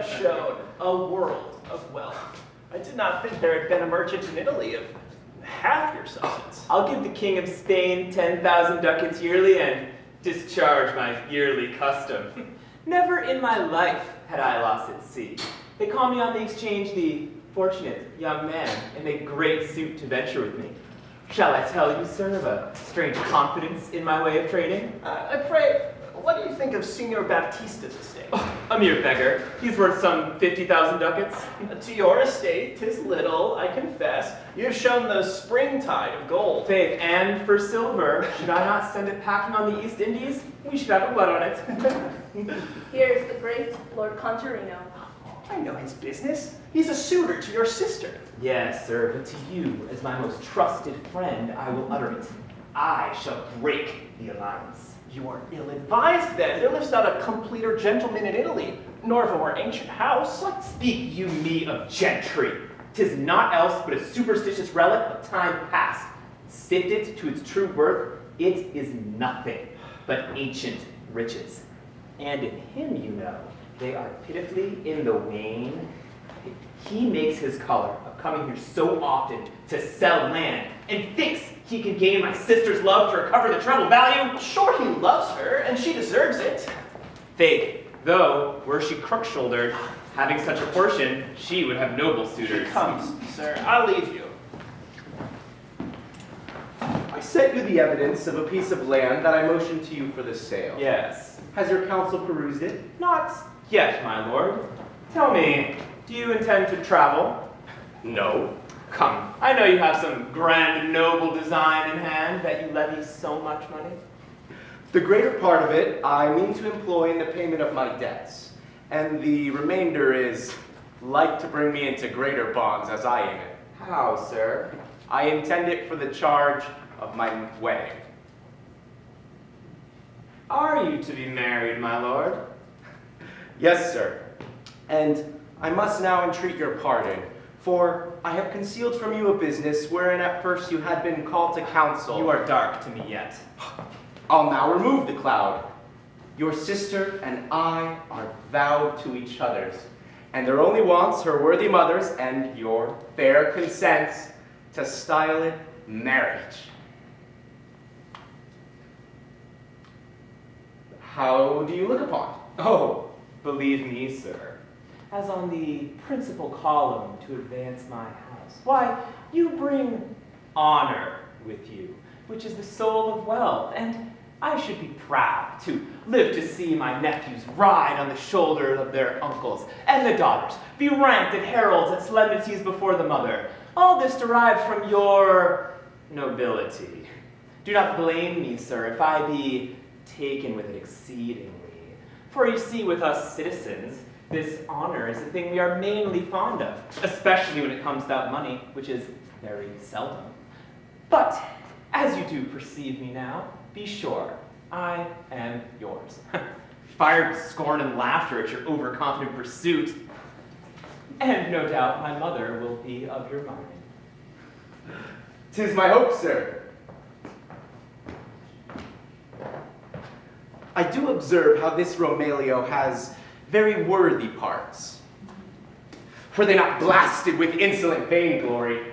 have shown a world of wealth. I did not think there had been a merchant in Italy of half your substance. I'll give the King of Spain 10,000 ducats yearly and discharge my yearly custom. Never in my life had I lost at sea. They call me on the exchange the fortunate young man, and make great suit to venture with me. Shall I tell you, sir, of a strange confidence in my way of trading? I pray, what do you think of Signor Baptista's estate? Oh, a mere beggar. He's worth some 50,000 ducats. To your estate, 'tis little, I confess. You have shown the springtide of gold. Faith, and for silver, should I not send it packing on the East Indies? We should have a blood on it. Here's the great Lord Contarino. I know his business. He's a suitor to your sister. Yes, sir, but to you, as my most trusted friend, I will utter it. I shall break the alliance. You are ill-advised, then. There lives not a completer gentleman in Italy, nor of a more ancient house. What speak you me of gentry? 'Tis naught else but a superstitious relic of time past. Sift it to its true worth, it is nothing but ancient riches. And in him, you know, they are pitifully in the wane. He makes his color of coming here so often to sell land, and thinks he can gain my sister's love to recover the treble value. Sure, he loves her, and she deserves it. Faith, though, were she crook-shouldered, having such a portion, she would have noble suitors. Here comes, sir. I'll leave you. I sent you the evidence of a piece of land that I motioned to you for the sale. Yes. Has your counsel perused it? Not yet, my lord. Tell me, do you intend to travel? No. Come, I know you have some grand and noble design in hand that you levy so much money. The greater part of it I mean to employ in the payment of my debts, and the remainder is like to bring me into greater bonds as I aim it. How, sir? I intend it for the charge of my wedding. Are you to be married, my lord? Yes, sir. And I must now entreat your pardon, for I have concealed from you a business wherein at first you had been called to counsel. You are dark to me yet. I'll now remove the cloud. Your sister and I are vowed to each other's, and there only wants her worthy mother's and your fair consents to style it marriage. How do you look upon it? Oh, believe me, sir, as on the principal column to advance my house. Why, you bring honor with you, which is the soul of wealth, and I should be proud to live to see my nephews ride on the shoulders of their uncles, and the daughters be ranked as heralds at solemnities before the mother. All this derived from your nobility. Do not blame me, sir, if I be taken with it exceedingly. For you see, with us citizens, this honor is the thing we are mainly fond of, especially when it comes about money, which is very seldom. But, as you do perceive me now, be sure, I am yours. Fired with scorn and laughter at your overconfident pursuit. And no doubt my mother will be of your mind. 'Tis my hope, sir. I do observe how this Romelio has very worthy parts. Were they not blasted with insolent vainglory?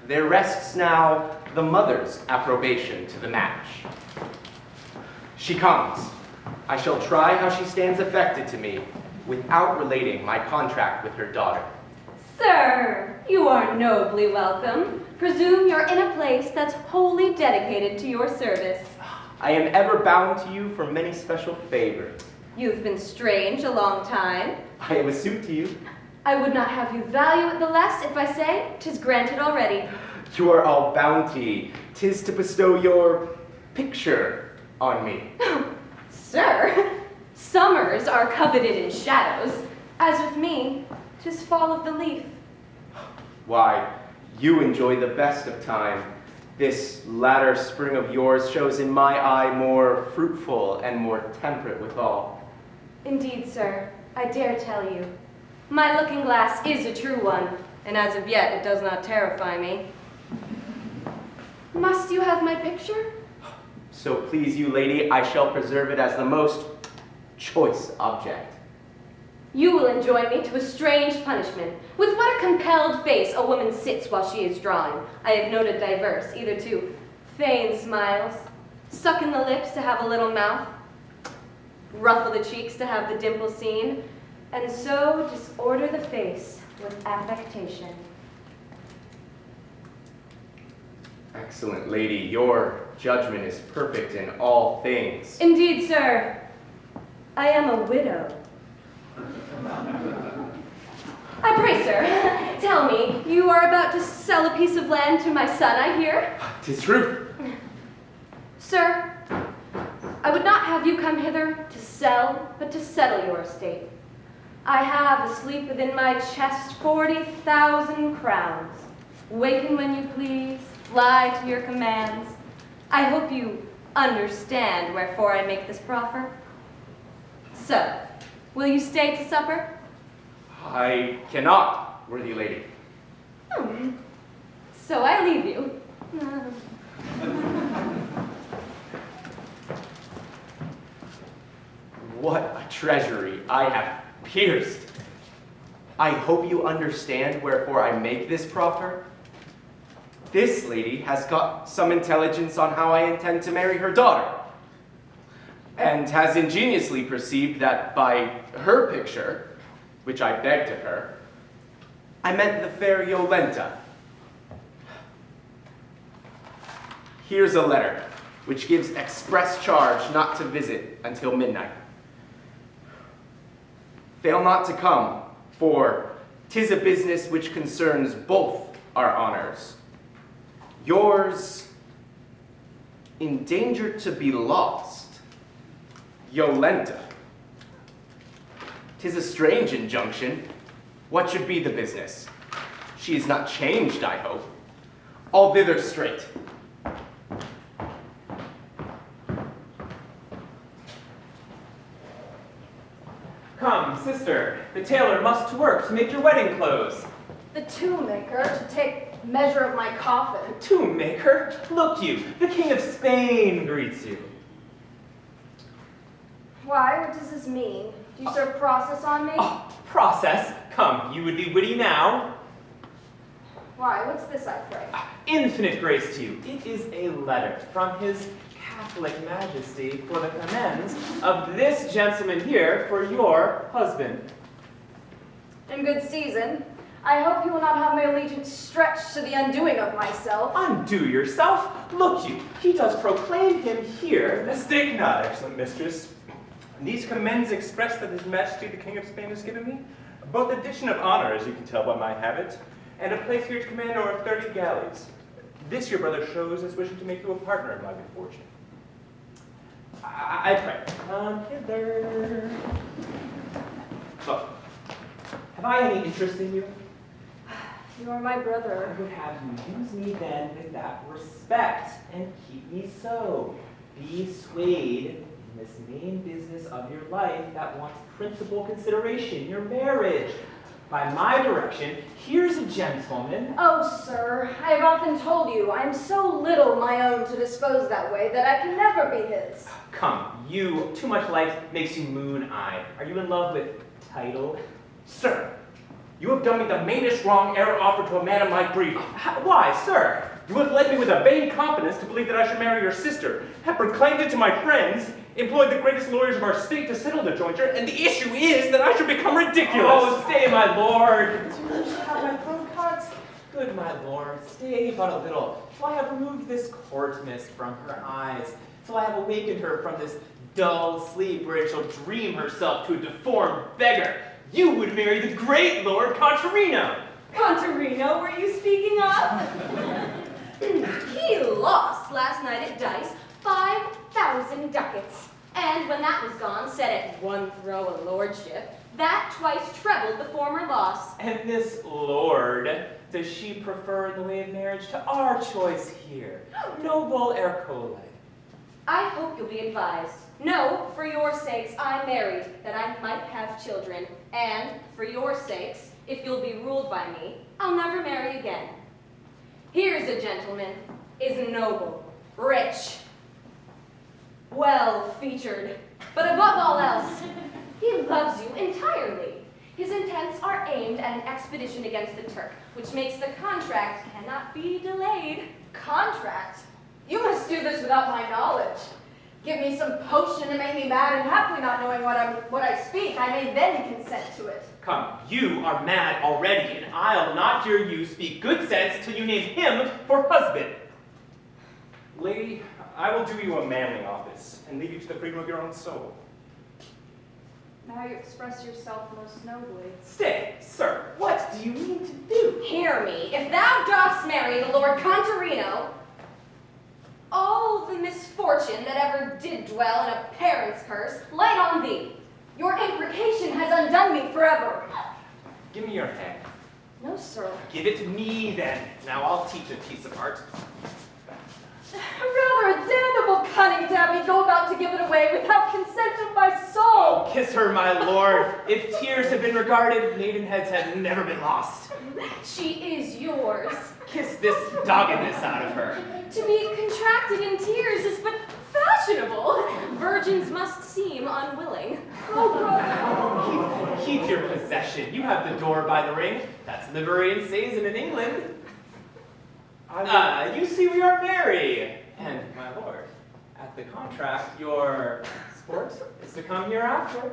There rests now the mother's approbation to the match. She comes. I shall try how she stands affected to me without relating my contract with her daughter. Sir, you are nobly welcome. Presume you're in a place that's wholly dedicated to your service. I am ever bound to you for many special favors. You've been strange a long time. I am a suit to you. I would not have you value it the less if I say 'tis granted already. You are all bounty. 'Tis to bestow your picture on me. Sir, summers are coveted in shadows. As with me, 'tis fall of the leaf. Why, you enjoy the best of time. This latter spring of yours shows in my eye more fruitful and more temperate withal. Indeed, sir, I dare tell you. My looking glass is a true one, and as of yet it does not terrify me. Must you have my picture? So please you, lady, I shall preserve it as the most choice object. You will enjoin me to a strange punishment. With what a compelled face a woman sits while she is drawing. I have noted diverse, either to feign smiles, suck in the lips to have a little mouth, ruffle the cheeks to have the dimple seen, and so disorder the face with affectation. Excellent lady, your judgment is perfect in all things. Indeed, sir, I am a widow. I pray, sir, tell me, you are about to sell a piece of land to my son, I hear? 'Tis truth. Sir, I would not have you come hither to sell, but to settle your estate. I have asleep within my chest 40,000 crowns. Waken when you please, fly to your commands. I hope you understand wherefore I make this proffer. So, will you stay to supper? I cannot, worthy lady. So I leave you. What a treasury I have pierced. I hope you understand wherefore I make this proffer. This lady has got some intelligence on how I intend to marry her daughter, and has ingeniously perceived that by her picture, which I begged of her, I meant the fair Yolenta. Here's a letter, which gives express charge not to visit until midnight. Fail not to come, for 'tis a business which concerns both our honors. Yours, in danger to be lost, Yolenta. 'Tis a strange injunction. What should be the business? She is not changed, I hope. All thither straight. Come, sister, the tailor must to work to make your wedding clothes. The tomb maker to take measure of my coffin. Tomb maker, look you, the King of Spain greets you. Why, what does this mean? Do you serve process on me? Oh, process, come, you would be witty now. Why, what's this, I pray? Infinite grace to you. It is a letter from his Catholic Majesty for the amends of this gentleman here for your husband. In good season. I hope you will not have my allegiance stretched to the undoing of myself. Undo yourself. Look you, he does proclaim him here. Mistake not, excellent mistress. These commends express that His Majesty the King of Spain has given me, both addition of honor, as you can tell by my habit, and a place here to command over 30 galleys. This your brother shows as wishing to make you a partner in my good fortune. I pray. Come hither. Look, have I any interest in you? You are my brother. I would have you use me then with that respect and keep me so. Be swayed in this main business of your life that wants principal consideration, your marriage. By my direction, here's a gentleman. Oh, sir, I have often told you I am so little my own to dispose that way that I can never be his. Come, you, too much light makes you moon-eyed. Are you in love with title? Sir, you have done me the meanest wrong ever offered to a man of my breeding. Why, sir? You have led me with a vain confidence to believe that I should marry your sister, have proclaimed it to my friends, employed the greatest lawyers of our state to settle the jointure, and the issue is that I should become ridiculous. Oh, stay, my lord. Do you wish to have my throat cut? Good, my lord, stay but a little, till I have removed this court mist from her eyes, till I have awakened her from this dull sleep where she'll dream herself to a deformed beggar. You would marry the great Lord Contarino. Contarino, were you speaking of? He lost last night at dice 5,000 ducats. And when that was gone, set at one throw a lordship, that twice trebled the former loss. And this lord, does she prefer in the way of marriage to our choice here? Noble Ercole. I hope you'll be advised. No, for your sakes, I married, that I might have children. And, for your sakes, if you'll be ruled by me, I'll never marry again. Here's a gentleman, is noble, rich, well-featured, but above all else, he loves you entirely. His intents are aimed at an expedition against the Turk, which makes the contract cannot be delayed. Contract? You must do this without my knowledge. Give me some potion to make me mad, and happily not knowing what I speak, I may then consent to it. Come, you are mad already, and I'll not hear you speak good sense till you name him for husband. Lady, I will do you a manly office, and leave you to the freedom of your own soul. Now you express yourself most nobly. Stay, sir, what do you mean to do? Hear me, if thou dost marry the Lord Contarino, all the misfortune that ever did dwell in a parent's curse light on thee. Your imprecation has undone me forever. Give me your hand. No, sir. Give it to me, then. Now I'll teach a piece of art. Rather a damnable cunning to have me go about to give it away without consent of my soul. Oh, kiss her, my lord. If tears have been regarded, maidenheads have never been lost. She is yours. Kiss this doggedness out of her. To be contracted in tears is but fashionable. Virgins must seem unwilling. Keep your possession. You have the door by the ring. That's livery and season in England. You see we are merry. And, my lord, at the contract, your sport is to come hereafter.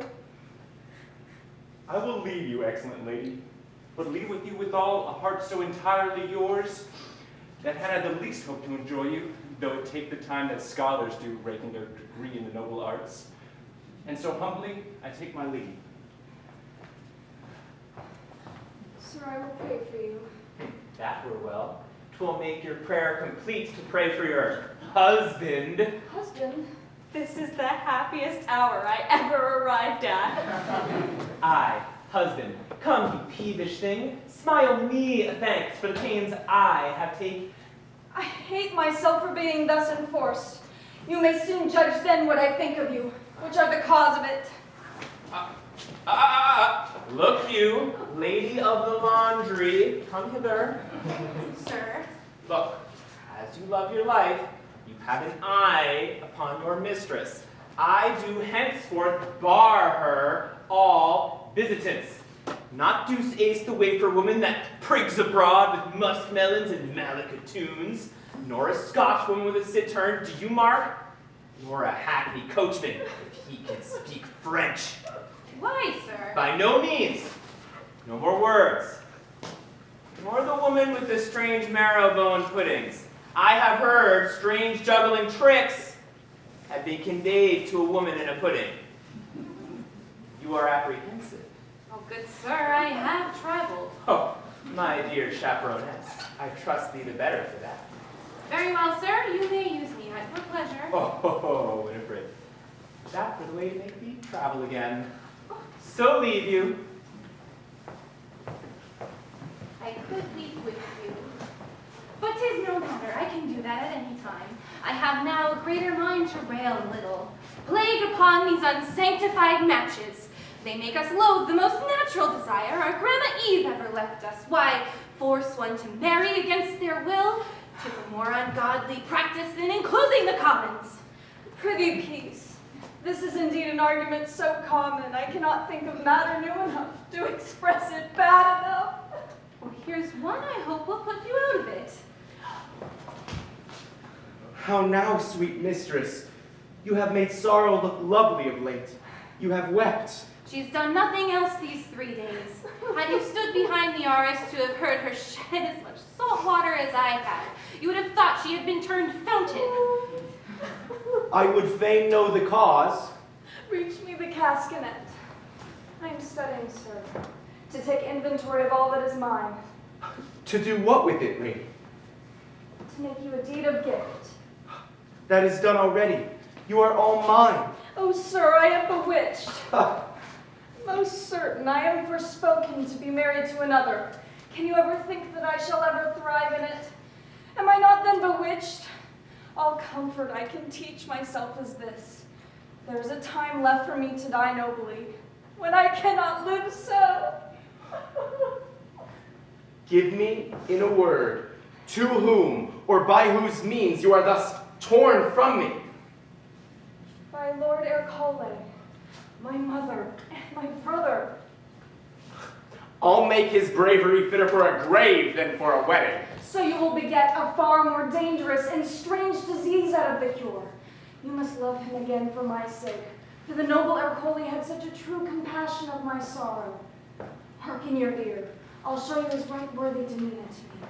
I will leave you, excellent lady, but leave with you withal a heart so entirely yours that had I the least hope to enjoy you, though it take the time that scholars do raking their degree in the noble arts. And so humbly I take my leave. Sir, I will pray for you. That were well. 'Twill make your prayer complete to pray for your husband. Husband? This is the happiest hour I ever arrived at. I, husband, come, you peevish thing, smile me a thanks for the pains I have taken. I hate myself for being thus enforced. You may soon judge then what I think of you, which are the cause of it. Look you, lady of the laundry, come hither. Sir, Look, as you love your life, you have an eye upon your mistress. I do henceforth bar her all visitants. Not deuce ace the wafer woman that prigs abroad with muskmelons and malacatoons, nor a Scotch woman with a cittern, do you mark? Nor a hackney coachman, if he can speak French. why, sir? By no means. No more words. Nor the woman with the strange marrow-bone puddings. I have heard strange juggling tricks have been conveyed to a woman in a pudding. You are apprehensive. Oh, good sir, I have traveled. Oh, my dear chaperoness, I trust thee the better for that. Very well, sir, you may use me at your pleasure. Oh, Winifred, that were the way to make thee travel again. So leave you. I could weep with you. But 'tis no matter, I can do that at any time. I have now a greater mind to rail a little. Plague upon these unsanctified matches. They make us loathe the most natural desire our Grandma Eve ever left us. Why, force one to marry against their will? 'Tis a more ungodly practice than enclosing the commons. Prithee, peace. This is indeed an argument so common, I cannot think of matter new enough to express it bad enough. Well, here's one I hope will put you out of it. How now, sweet mistress? You have made sorrow look lovely of late. You have wept. She's done nothing else these 3 days. Had you stood behind the arras to have heard her shed as much salt water as I had, you would have thought she had been turned fountain. I would fain know the cause. Reach me the castanet. I am studying, sir, to take inventory of all that is mine, To do what with it, lady? to make you a deed of gift. That is done already. You are all mine. Oh, sir, I am bewitched. Most certain I am forspoken to be married to another. Can you ever think that I shall ever thrive in it? Am I not then bewitched? All comfort I can teach myself is this. There is a time left for me to die nobly, when I cannot live so. Give me, in a word, to whom or by whose means you are thus torn from me. By Lord Ercole, my mother, and my brother. I'll make his bravery fitter for a grave than for a wedding. So you will beget a far more dangerous and strange disease out of the cure. You must love him again for my sake, for the noble Ercole had such a true compassion of my sorrow. Hearken your ear. I'll show you his right worthy demeanor to me.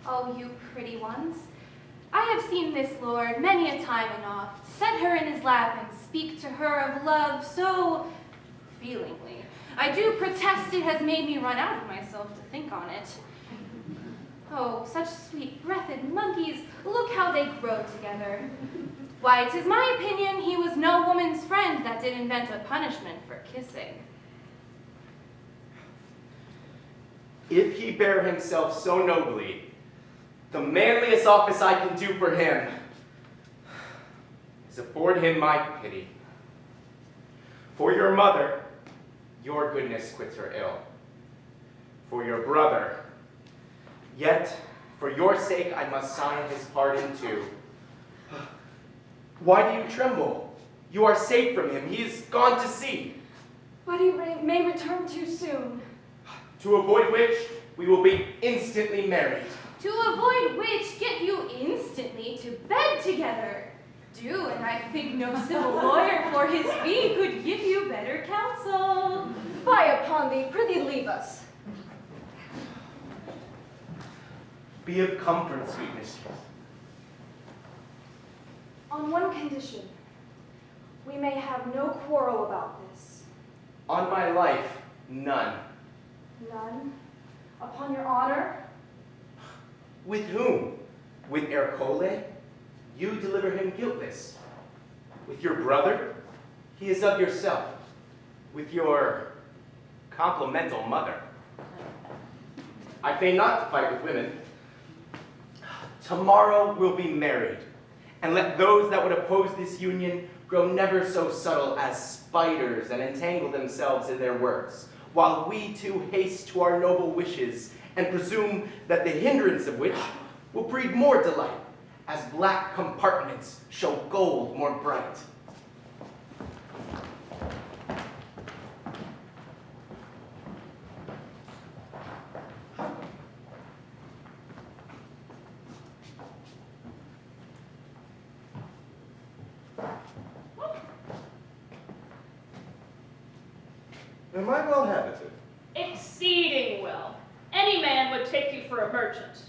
Oh, you pretty ones. I have seen this lord many a time and oft, set her in his lap and speak to her of love so feelingly. I do protest it has made me run out of myself to think on it. Oh, such sweet-breathed monkeys, look how they grow together. Why, 'tis my opinion he was no woman's friend that did invent a punishment for kissing. If he bear himself so nobly, the manliest office I can do for him is afford him my pity. For your mother, your goodness quits her ill. For your brother, yet for your sake I must sign his pardon too. Why do you tremble? You are safe from him. He is gone to sea. But he may return too soon. To avoid which, we will be instantly married. To avoid which, get you instantly to bed together. Do, and I think no civil lawyer for his fee could give you better counsel. Fie upon thee, prithee leave us. Be of comfort, sweet mistress. On one condition, we may have no quarrel about this. On my life, none. None? Upon your honor? With whom? With Ercole? You deliver him guiltless. With your brother? He is of yourself. With your complimental mother. I feign not to fight with women. Tomorrow we'll be married, and let those that would oppose this union grow never so subtle as spiders and entangle themselves in their works, while we two haste to our noble wishes and presume that the hindrance of which will breed more delight, as black compartments show gold more bright. Am I well habited? Exceeding well. Any man would take you for a merchant.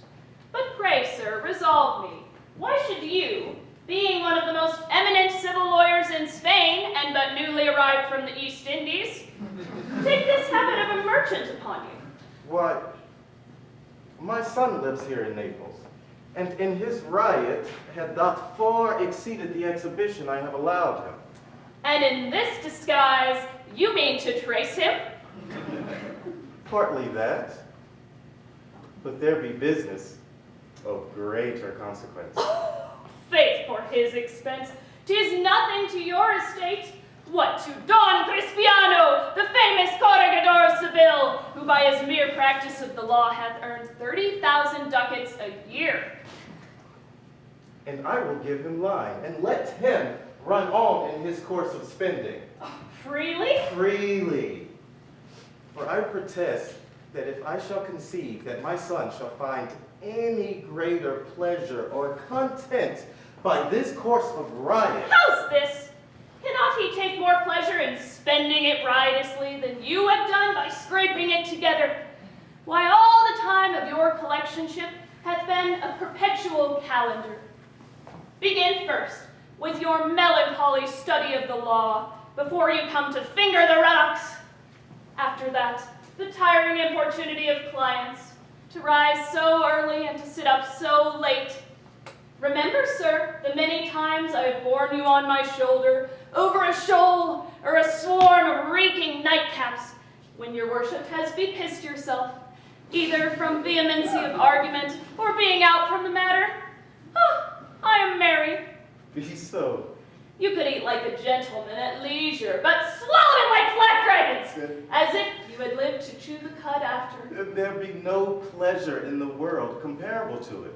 But pray, sir, resolve me. Why should you, being one of the most eminent civil lawyers in Spain, and but newly arrived from the East Indies, take this habit of a merchant upon you? Why, my son lives here in Naples, and in his riot had not far exceeded the exhibition I have allowed him. And in this disguise, you mean to trace him? Partly that, but there be business of greater consequence. Faith for his expense, 'tis nothing to your estate. What to Don Crispiano, the famous corregidor of Seville, who by his mere practice of the law hath earned 30,000 ducats a year. And I will give him line, and let him run on in his course of spending. Freely? Freely. For I protest that if I shall conceive that my son shall find any greater pleasure or content by this course of riot. How's this? Cannot he take more pleasure in spending it riotously than you have done by scraping it together? Why, all the time of your collectionship hath been a perpetual calendar. Begin first with your melancholy study of the law, before you come to finger the rocks. After that, the tiring importunity of clients, to rise so early and to sit up so late. Remember, sir, the many times I have borne you on my shoulder, over a shoal or a swarm of reeking nightcaps, when your worship has bepissed yourself, either from vehemency of argument or being out from the matter. Oh, I am merry. Be so. You could eat like a gentleman at leisure, but swallow it like flat dragons, as if you had lived to chew the cud after. There be no pleasure in the world comparable to it.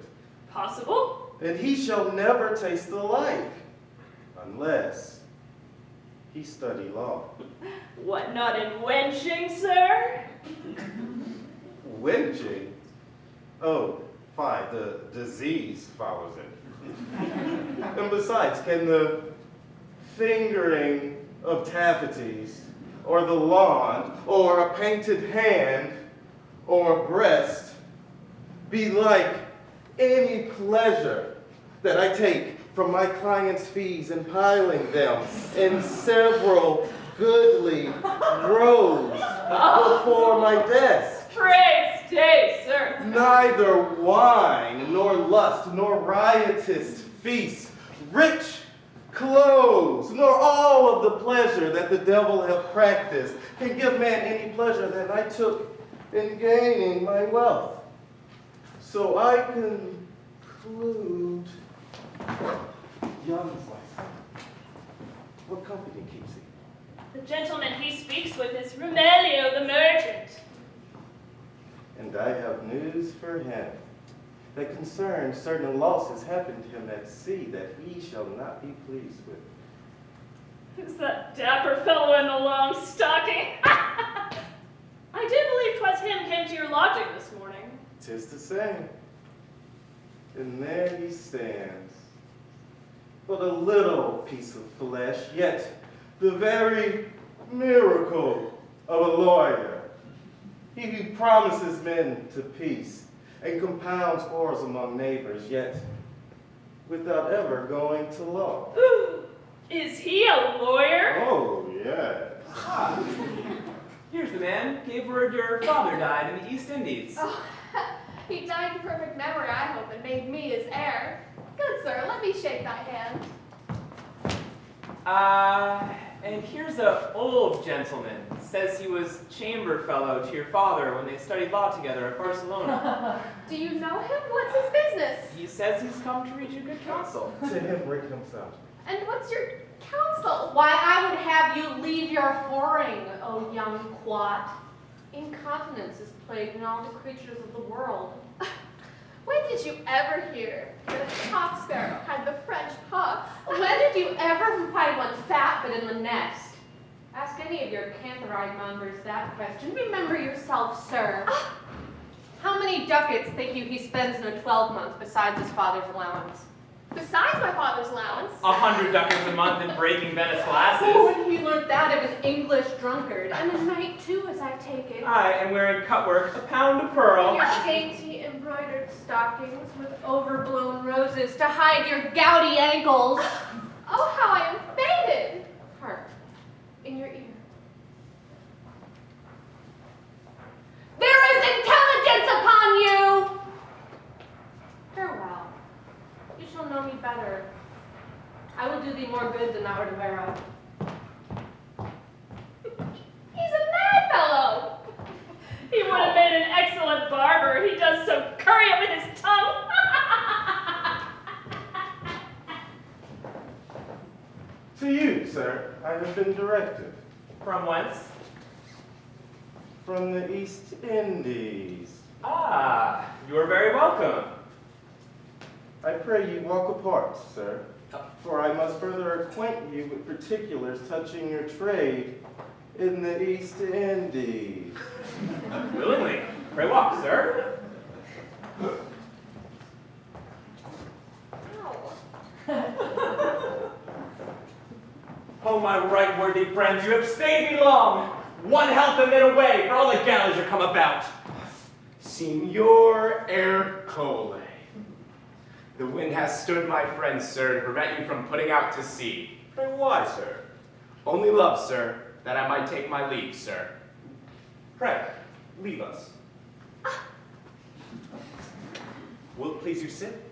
Possible? And he shall never taste the like, unless he study law. What, not in wenching, sir? Wenching? Oh, fine, the disease follows it. And besides, can the fingering of taffeties, or the lawn, or a painted hand, or a breast be like any pleasure that I take from my client's fees and piling them in several goodly rows before my desk? Pray stay, sir. Neither wine, nor lust, nor riotous feasts, rich clothes, nor all of the pleasure that the devil hath practiced can give man any pleasure that I took in gaining my wealth. So I conclude, young wife, what company keeps he? The gentleman he speaks with is Romelio the merchant. And I have news for him that concerns certain losses happened to him at sea that he shall not be pleased with. Who's that dapper fellow in the long stocking? I do believe 'twas him came to your lodging this morning. 'Tis the same. And there he stands, but a little piece of flesh, yet the very miracle of a lawyer. He who promises men to peace and compounds wars among neighbors, yet without ever going to law. Is he a lawyer? Oh, yes. Here's the man. Gave word your father died in the East Indies. Oh, he died in perfect memory, I hope, and made me his heir. Good sir, let me shake thy hand. And here's a old gentleman. Says he was chamber fellow to your father when they studied law together at Barcelona. Do you know him? What's his business? He says he's come to read you good counsel. To him bring himself. And what's your counsel? Why, I would have you leave your whoring, O young quat. Incontinence is plague in all the creatures of the world. When did you ever hear that a cock sparrow had the French pox? When did you ever find one fat but in the nest? Ask any of your canthoride mongers that question. Remember yourself, sir. How many ducats think you he spends in a 12-month besides his father's allowance? Besides my father's allowance. 100 ducats a month in breaking Venice glasses. Oh, when he learned that, it was English drunkard. And a knight, too, as I take it. Aye, and wearing cutwork, a pound of pearl. Your dainty embroidered stockings with overblown roses to hide your gouty ankles. Oh, how I am faded. Hark, in your ear. There is intelligence upon you! Farewell. You shall know me better. I will do thee more good than thou art aware of. He's a mad fellow. He would have made an excellent barber. He does so curry it with his tongue. To you, sir, I have been directed. From whence? From the East Indies. Ah, you are very welcome. I pray you walk apart, sir, for I must further acquaint you with particulars touching your trade in the East Indies. Willingly. Pray walk, sir. Oh, my right worthy friends, you have stayed me long. One health and then away, for all the galleys are come about. Signor Ercole, the wind has stood my friend, sir, to prevent you from putting out to sea. And why, sir? Only love, sir, that I might take my leave, sir. Pray, leave us. Will it please you sit?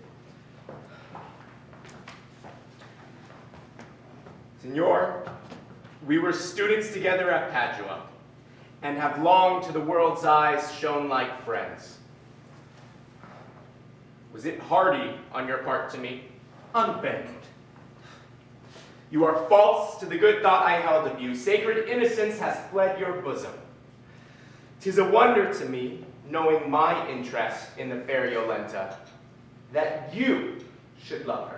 Signor, we were students together at Padua, and have long to the world's eyes shone like friends. Was it hardy on your part to me? Unbanked. You are false to the good thought I held of you. Sacred innocence has fled your bosom. 'Tis a wonder to me, knowing my interest in the fair Yolenta, that you should love her.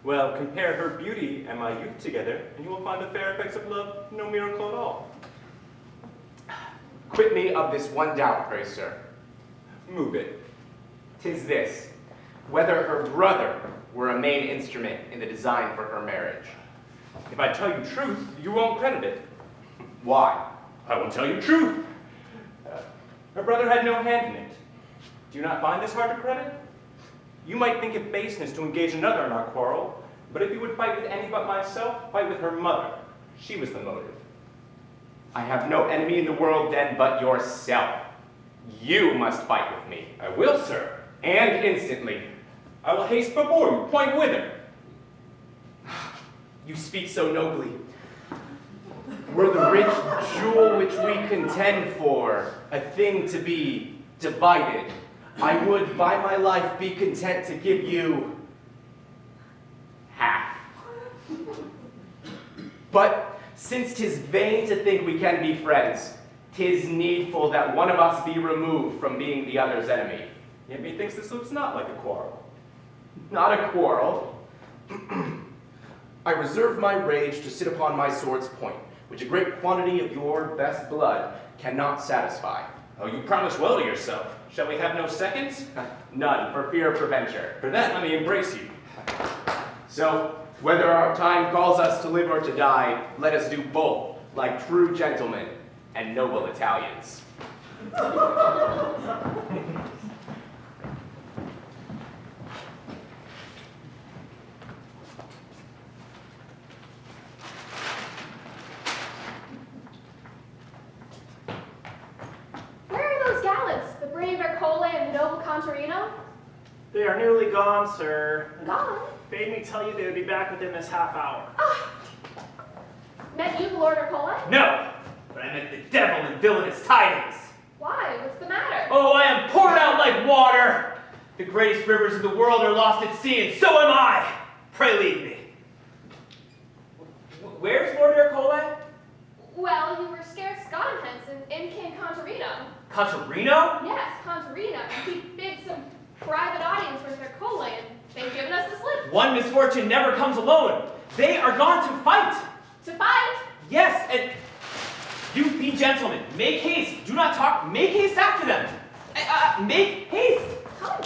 Well, compare her beauty and my youth together, and you will find the fair effects of love no miracle at all. Quit me of this one doubt, pray sir. Move it. 'Tis this, whether her brother were a main instrument in the design for her marriage. If I tell you truth, you won't credit it. Why? I will tell you truth. Her brother had no hand in it. Do you not find this hard to credit? You might think it baseness to engage another in our quarrel, but if you would fight with any but myself, fight with her mother. She was the motive. I have no enemy in the world then but yourself. You must fight with me. I will, sir. And instantly. I will haste before you, point whither. You speak so nobly. Were the rich jewel which we contend for a thing to be divided, I would by my life be content to give you half. But since 'tis vain to think we can be friends, 'tis needful that one of us be removed from being the other's enemy. Yet methinks this looks not like a quarrel. Not a quarrel. I reserve my rage to sit upon my sword's point, which a great quantity of your best blood cannot satisfy. Oh, you promise well to yourself. Shall we have no seconds? None, for fear of preventure. For that, let me embrace you. So, whether our time calls us to live or to die, let us do both, like true gentlemen and noble Italians. Where are those gallants, the brave Ercole and the noble Contarino? They are nearly gone, sir. Gone? Bade me tell you they would be back within this half hour. Ah. Met you, Lord Ercole? No, but I meant the devil in villainous tidings. Why? What's the matter? Oh, I am poured out like water. The greatest rivers of the world are lost at sea, and so am I. Pray leave me. Where's Lord Ercole? Well, you were scarce gotten hence in King Contarino. Contarino? Yes, Contarino. He bid some private audience with Ercole, and they've given us the slip. One misfortune never comes alone. They are gone to fight. To fight? Yes, and you be gentlemen. Make haste. Do not talk. Make haste after them. Make haste. Come.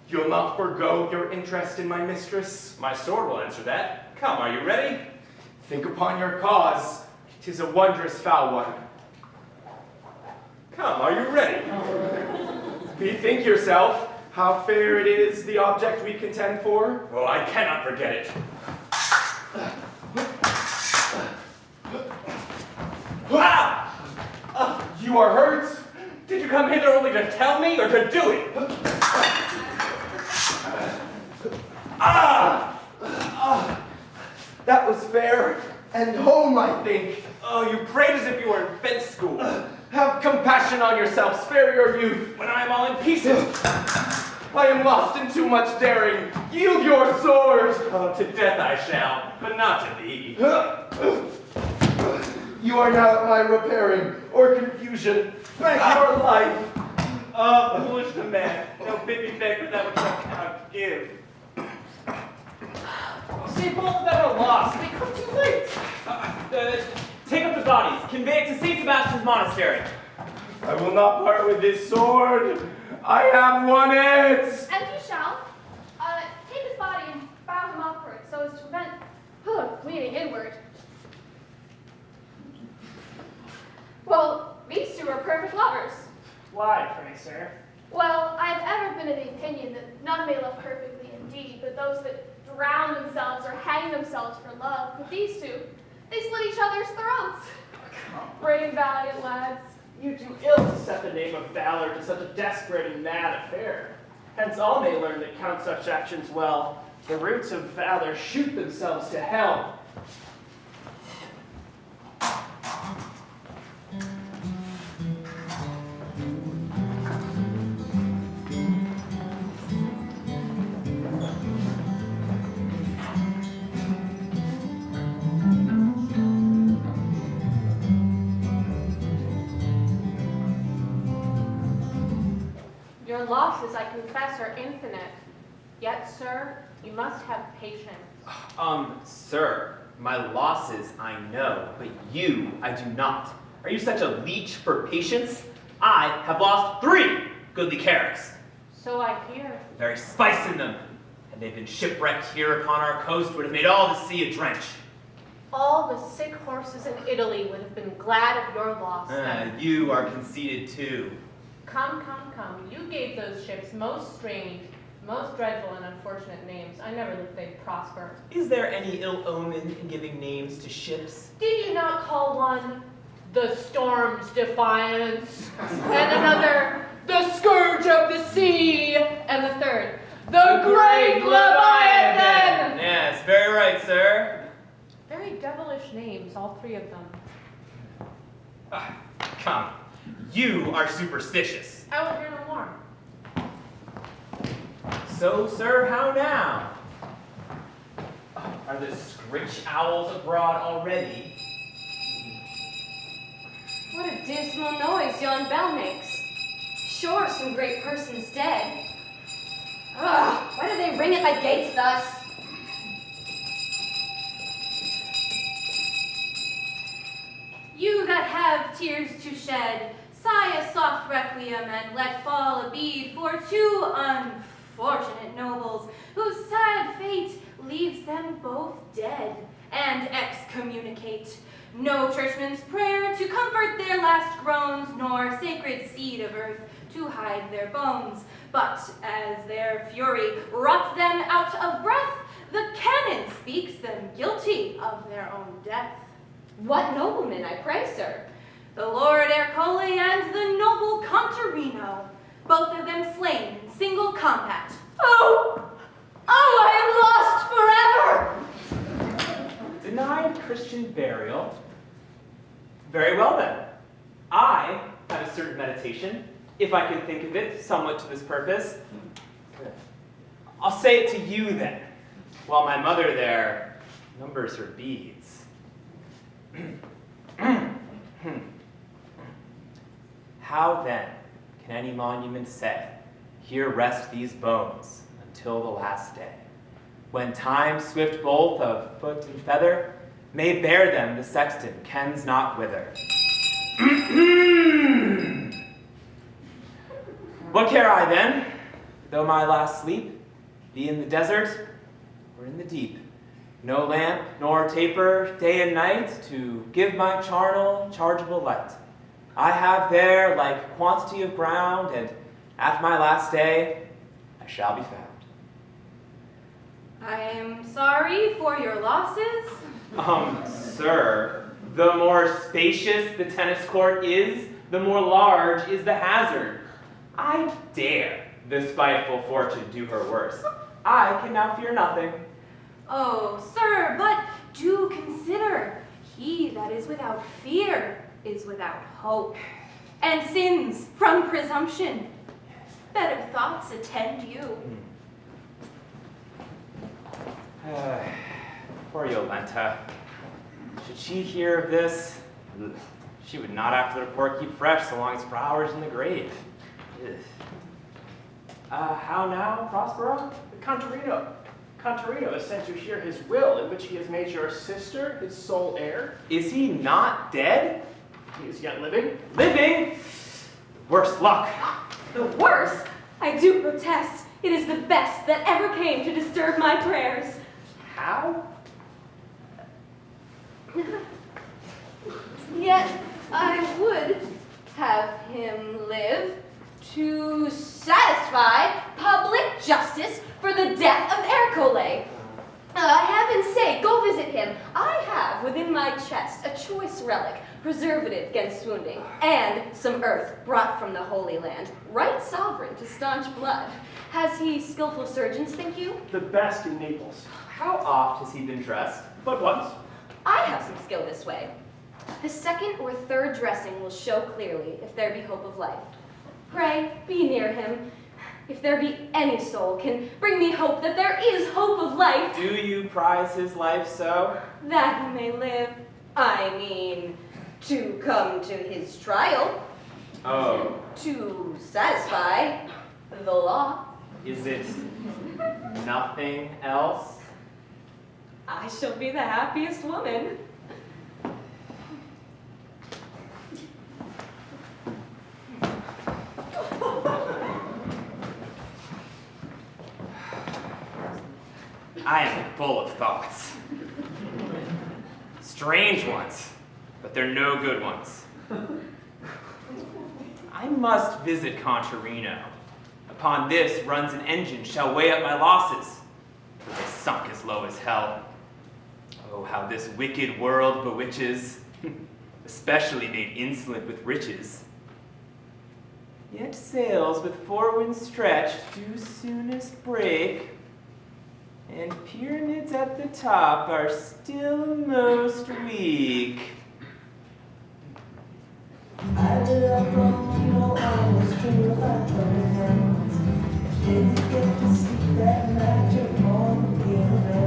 You'll not forego your interest in my mistress? My sword will answer that. Come, are you ready? Think upon your cause. 'Tis a wondrous foul one. Come, are you ready? Bethink yourself how fair it is, the object we contend for. Oh, I cannot forget it. You are hurt? Did you come hither only to tell me or to do it? That was fair and home, I think. Oh, you prayed as if you were in fence school. Have compassion on yourself, spare your youth. When I am all in pieces. I am lost in too much daring. Yield your sword. Oh, to death I shall, but not to thee. You are now at my repairing, or confusion. Thank your life. Oh, foolish the man. No bid me beg for that which I cannot give. See, both of them are lost. They come too late. Take up the bodies. Convey it to St. Sebastian's monastery. I will not part with this sword. I have won it. And you shall. Take his body and bow him upward so as to prevent bleeding inward. Well, these two are perfect lovers. Why, pray, sir? Well, I have ever been of the opinion that none may love perfectly indeed, but those that drown themselves or hang themselves for love. But these two, they slit each other's throats. Brave, valiant lads. You do ill to set the name of valor to such a desperate and mad affair. Hence all may learn that count such actions well. The roots of valor shoot themselves to hell. Your losses, I confess, are infinite. Yet, sir, you must have patience. Sir, my losses I know, but you I do not. Are you such a leech for patience? I have lost 3 goodly carracks. So I hear. The very spice in them. Had they been shipwrecked here upon our coast, would have made all the sea a drench. All the sick horses in Italy would have been glad of your loss. You are conceited too. Come, come, come. You gave those ships most strange, most dreadful and unfortunate names. I never looked they'd prosper. Is there any ill omen in giving names to ships? Did you not call one the Storm's Defiance, and another the Scourge of the Sea, and the third the Great Leviathan? Yes, very right, sir. Very devilish names, all 3 of them. Come, you are superstitious. I will hear no more. So, sir, how now? Are the screech owls abroad already? What a dismal noise yon bell makes. Sure, some great person's dead. Ugh, why do they ring at my gates thus? You that have tears to shed, sigh a soft requiem and let fall a bead for 2 unfortunate nobles whose sad fate leaves them both dead and excommunicate. No churchman's prayer to comfort their last groans, nor sacred seed of earth to hide their bones. But as their fury rots them out of breath, the canon speaks them guilty of their own death. What noblemen, I pray, sir? The Lord Ercole and the noble Contarino, both of them slain in single combat. Oh, I am lost forever! Denied Christian burial? Very well then. I have a certain meditation, if I can think of it, somewhat to this purpose. I'll say it to you then, while my mother there numbers her beads. How then can any monument say, here rest these bones until the last day, when time's swift bolt of foot and feather may bear them the sexton kens not whither. What care I then, though my last sleep be in the desert or in the deep? No lamp nor taper day and night to give my chargeable light. I have there like quantity of ground, and at my last day I shall be found. I am sorry for your losses. Sir, the more spacious the tennis court is, the more large is the hazard. I dare the spiteful fortune do her worst. I can now fear nothing. Oh, sir, but do consider, he that is without fear is without hope, and sins from presumption. Better thoughts attend you. Poor Yolenta. Should she hear of this, she would not after the report keep fresh so long as for hours in the grave. How now, Prospero? Contarino has sent you here his will, in which he has made your sister his sole heir. Is he not dead? He is yet living. Living? Worse luck. The worst? I do protest. It is the best that ever came to disturb my prayers. How? Yet I would have him live to satisfy public justice for the death of Ercole. Heaven's sake, go visit him. I have within my chest a choice relic, preservative against swounding, and some earth brought from the Holy Land, right sovereign to staunch blood. Has he skillful surgeons, think you? The best in Naples. How oft has he been dressed? But once. I have some skill this way. The second or third dressing will show clearly if there be hope of life. Pray, be near him. If there be any soul can bring me hope that there is hope of life. Do you prize his life so? That he may live. I mean, to come to his trial. Oh. To satisfy. The law. Is it nothing else? I shall be the happiest woman. I am full of thoughts. Strange ones, but they're no good ones. I must visit Contarino. Upon this runs an engine shall weigh up my losses, for they sunk as low as hell. Oh, how this wicked world bewitches, especially made insolent with riches. Yet sails with forewinds stretched do soonest break, and pyramids at the top are still most weak. I did up wrong, you know I was true about your hands. Didn't get to see that magic on the piano.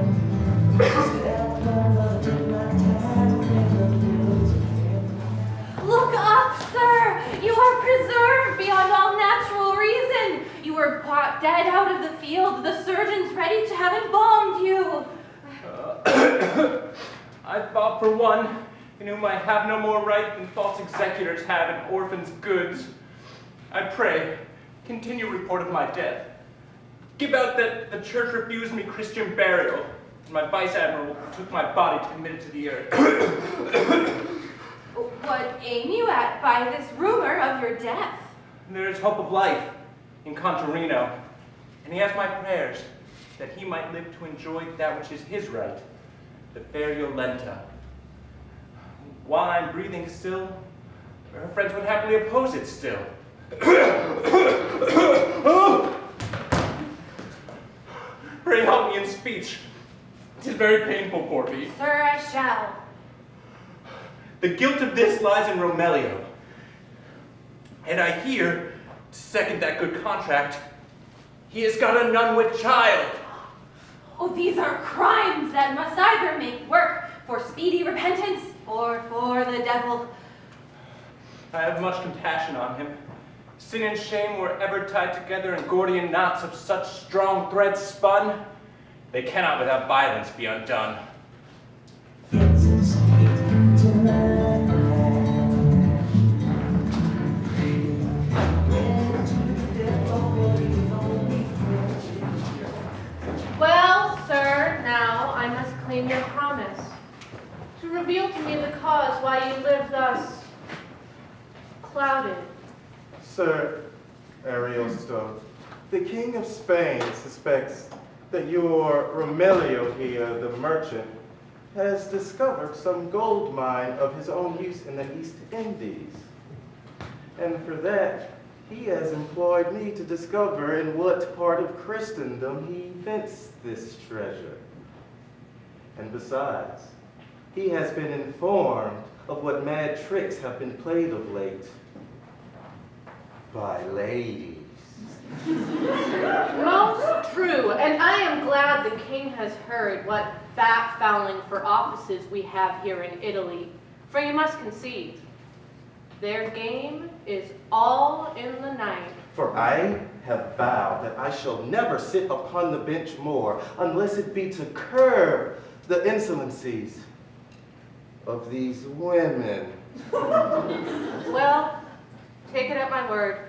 Just out my love to my time and the bills again. Look up, sir! You are preserved beyond all natural reason. You were brought dead out of the field, the surgeons ready to have embalmed you. I thought for one, in whom I have no more right than false executors have in orphans' goods. I pray, continue report of my death. Give out that the church refused me Christian burial, and my vice-admiral took my body to commit it to the earth. What aim you at by this rumor of your death? There is hope of life in Contarino, and he has my prayers that he might live to enjoy that which is his right, the fair Yolenta. While I'm breathing still, her friends would happily oppose it still. Pray help me in speech. It is very painful for me. Sir, I shall. The guilt of this lies in Romelio. And I hear, to second that good contract, he has got a nun with child. Oh, these are crimes that must either make work for speedy repentance or for the devil. I have much compassion on him. Sin and shame were ever tied together in Gordian knots of such strong threads spun, they cannot without violence be undone. It's a sweet tonight. Well, sir, now I must claim your promise to reveal to me the cause why you live thus clouded. Sir Ariosto, the King of Spain suspects that your Romelio here, the merchant, has discovered some gold mine of his own use in the East Indies. And for that, he has employed me to discover in what part of Christendom he vents this treasure. And besides, he has been informed of what mad tricks have been played of late by ladies. Most true, and I am glad the king has heard what bat-fouling for offices we have here in Italy, for you must concede, their game is all in the night. For I have vowed that I shall never sit upon the bench more, unless it be to curb the insolencies of these women. Well, take it at my word.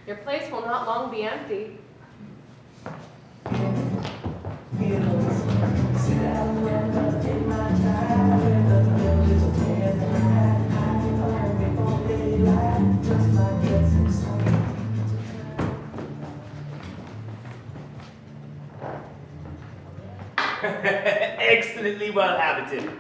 Your place will not long be empty. Excellently well habited.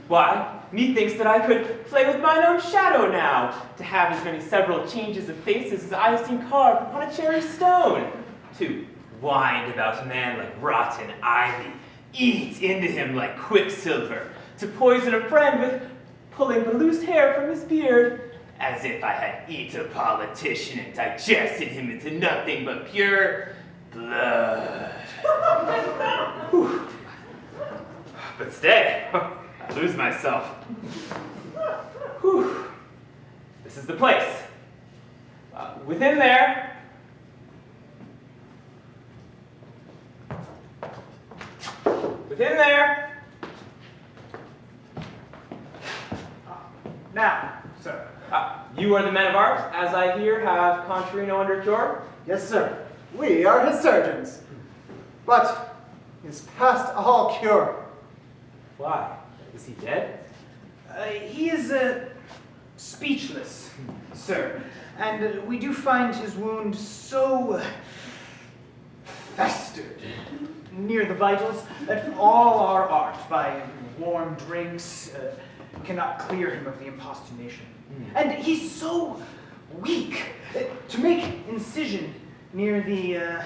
Why, methinks that I could play with mine own shadow now, to have as many several changes of faces as I have seen carved upon a cherry stone, to wind about a man like rotten ivy, eat into him like quicksilver, to poison a friend with pulling the loose hair from his beard, as if I had eat a politician and digested him into nothing but pure blood. Whew. But stay, I lose myself. Whew. This is the place. Within there, Within there. Now, sir. You are the men of art, as I hear, have Contarino under cure? Yes, sir. We are his surgeons. But he's past all cure. Why? Is he dead? He is speechless, sir. And we do find his wound so festered near the vitals that all our art, by warm drinks, cannot clear him of the impostination. And he's so weak. To make incision near the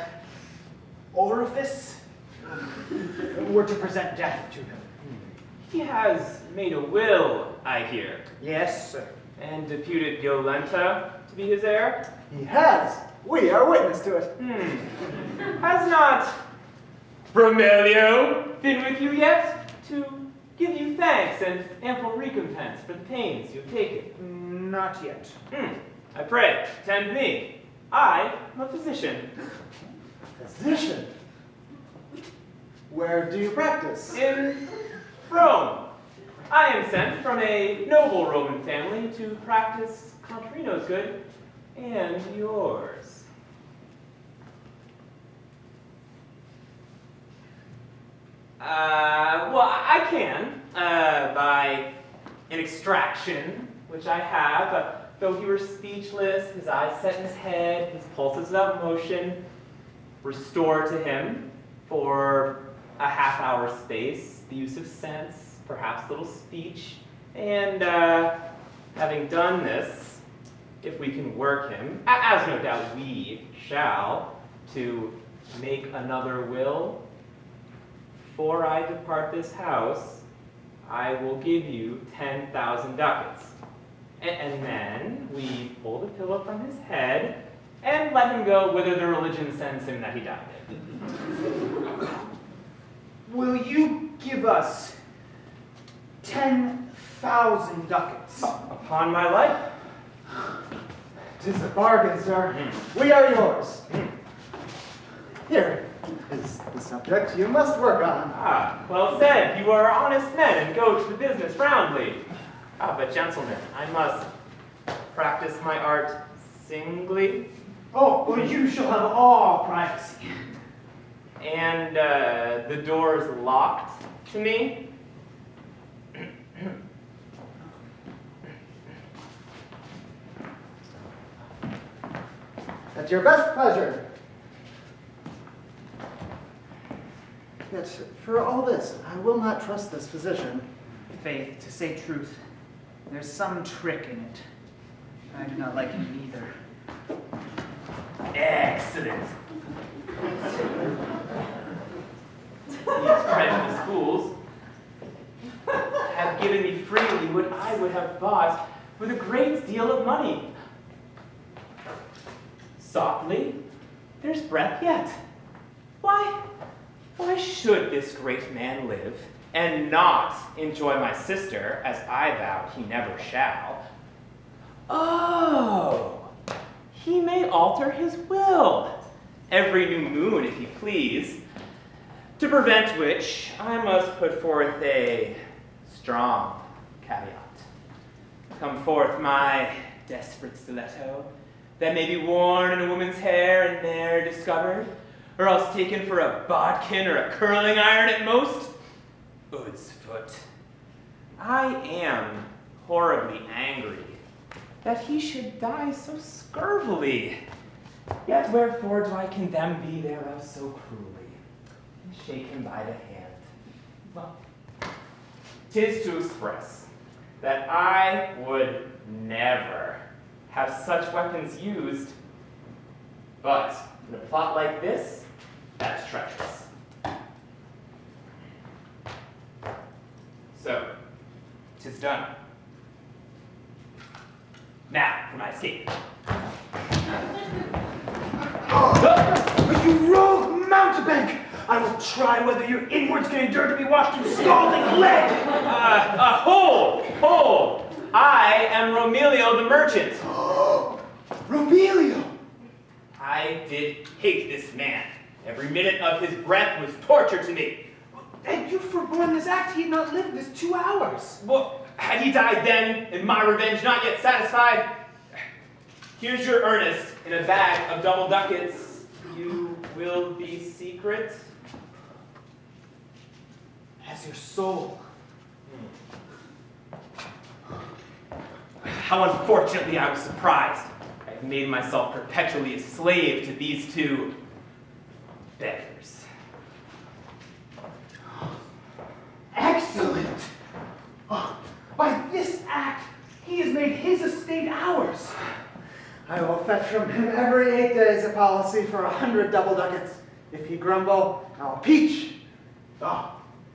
orifice were to present death to him. He has made a will, I hear. Yes, sir. And deputed Yolenta to be his heir? He has. We are witness to it. Has not Romilio been with you yet to give you thanks and ample recompense for the pains you have taken? Not yet. I pray, tend me. I am a physician. Physician? Where do you practice? In Rome. I am sent from a noble Roman family to practice Contarino's good and yours. Well, I can, by an extraction, which I have, though he were speechless, his eyes set in his head, his pulses without motion, restore to him, for a half-hour space, the use of sense, perhaps a little speech, and having done this, if we can work him, as no doubt we shall, to make another will, before I depart this house, I will give you 10,000 ducats. And then we pull the pillow from his head and let him go whither the religion sends him that he died. Will you give us 10,000 ducats? Upon my life. 'Tis a bargain, sir. We are yours. Here is the subject you must work on. Well said. You are honest men and go to the business roundly. But gentlemen, I must practice my art singly. Oh, well, you shall have all privacy. And the door is locked to me. At your best pleasure. Yet, for all this, I will not trust this physician. Faith, to say truth, there's some trick in it. I do not like him either. Excellent. These prejudiced fools have given me freely what I would have bought with a great deal of money. Softly, there's breath yet. Why should this great man live and not enjoy my sister, as I vowed he never shall? Oh, he may alter his will every new moon, if he please, to prevent which I must put forth a strong caveat. Come forth my desperate stiletto, that may be worn in a woman's hair and ne'er discovered, or else taken for a bodkin or a curling iron at most. Ud's foot. I am horribly angry that he should die so scurvily. Yet wherefore do I condemn thee thereof so cruelly, and shake him by the hand? Well, 'tis to express that I would never have such weapons used, but in a plot like this, that's treacherous. So, 'tis done. Now for my escape. You rogue mountebank! I will try whether your inwards can endure to be washed in scalding lead! Hold! I am Romilio the merchant. Romilio! I did hate this man. Every minute of his breath was torture to me. Had you foreborne this act, he had not lived this 2 hours. Well, had he died then, and my revenge not yet satisfied? Here's your earnest in a bag of double ducats. You will be secret? As your soul. How unfortunately I was surprised. I've made myself perpetually a slave to these two beggars. Excellent! Oh, by this act, he has made his estate ours. I will fetch from him every 8 days a policy for 100 double ducats. If he grumble, I'll peach. Oh,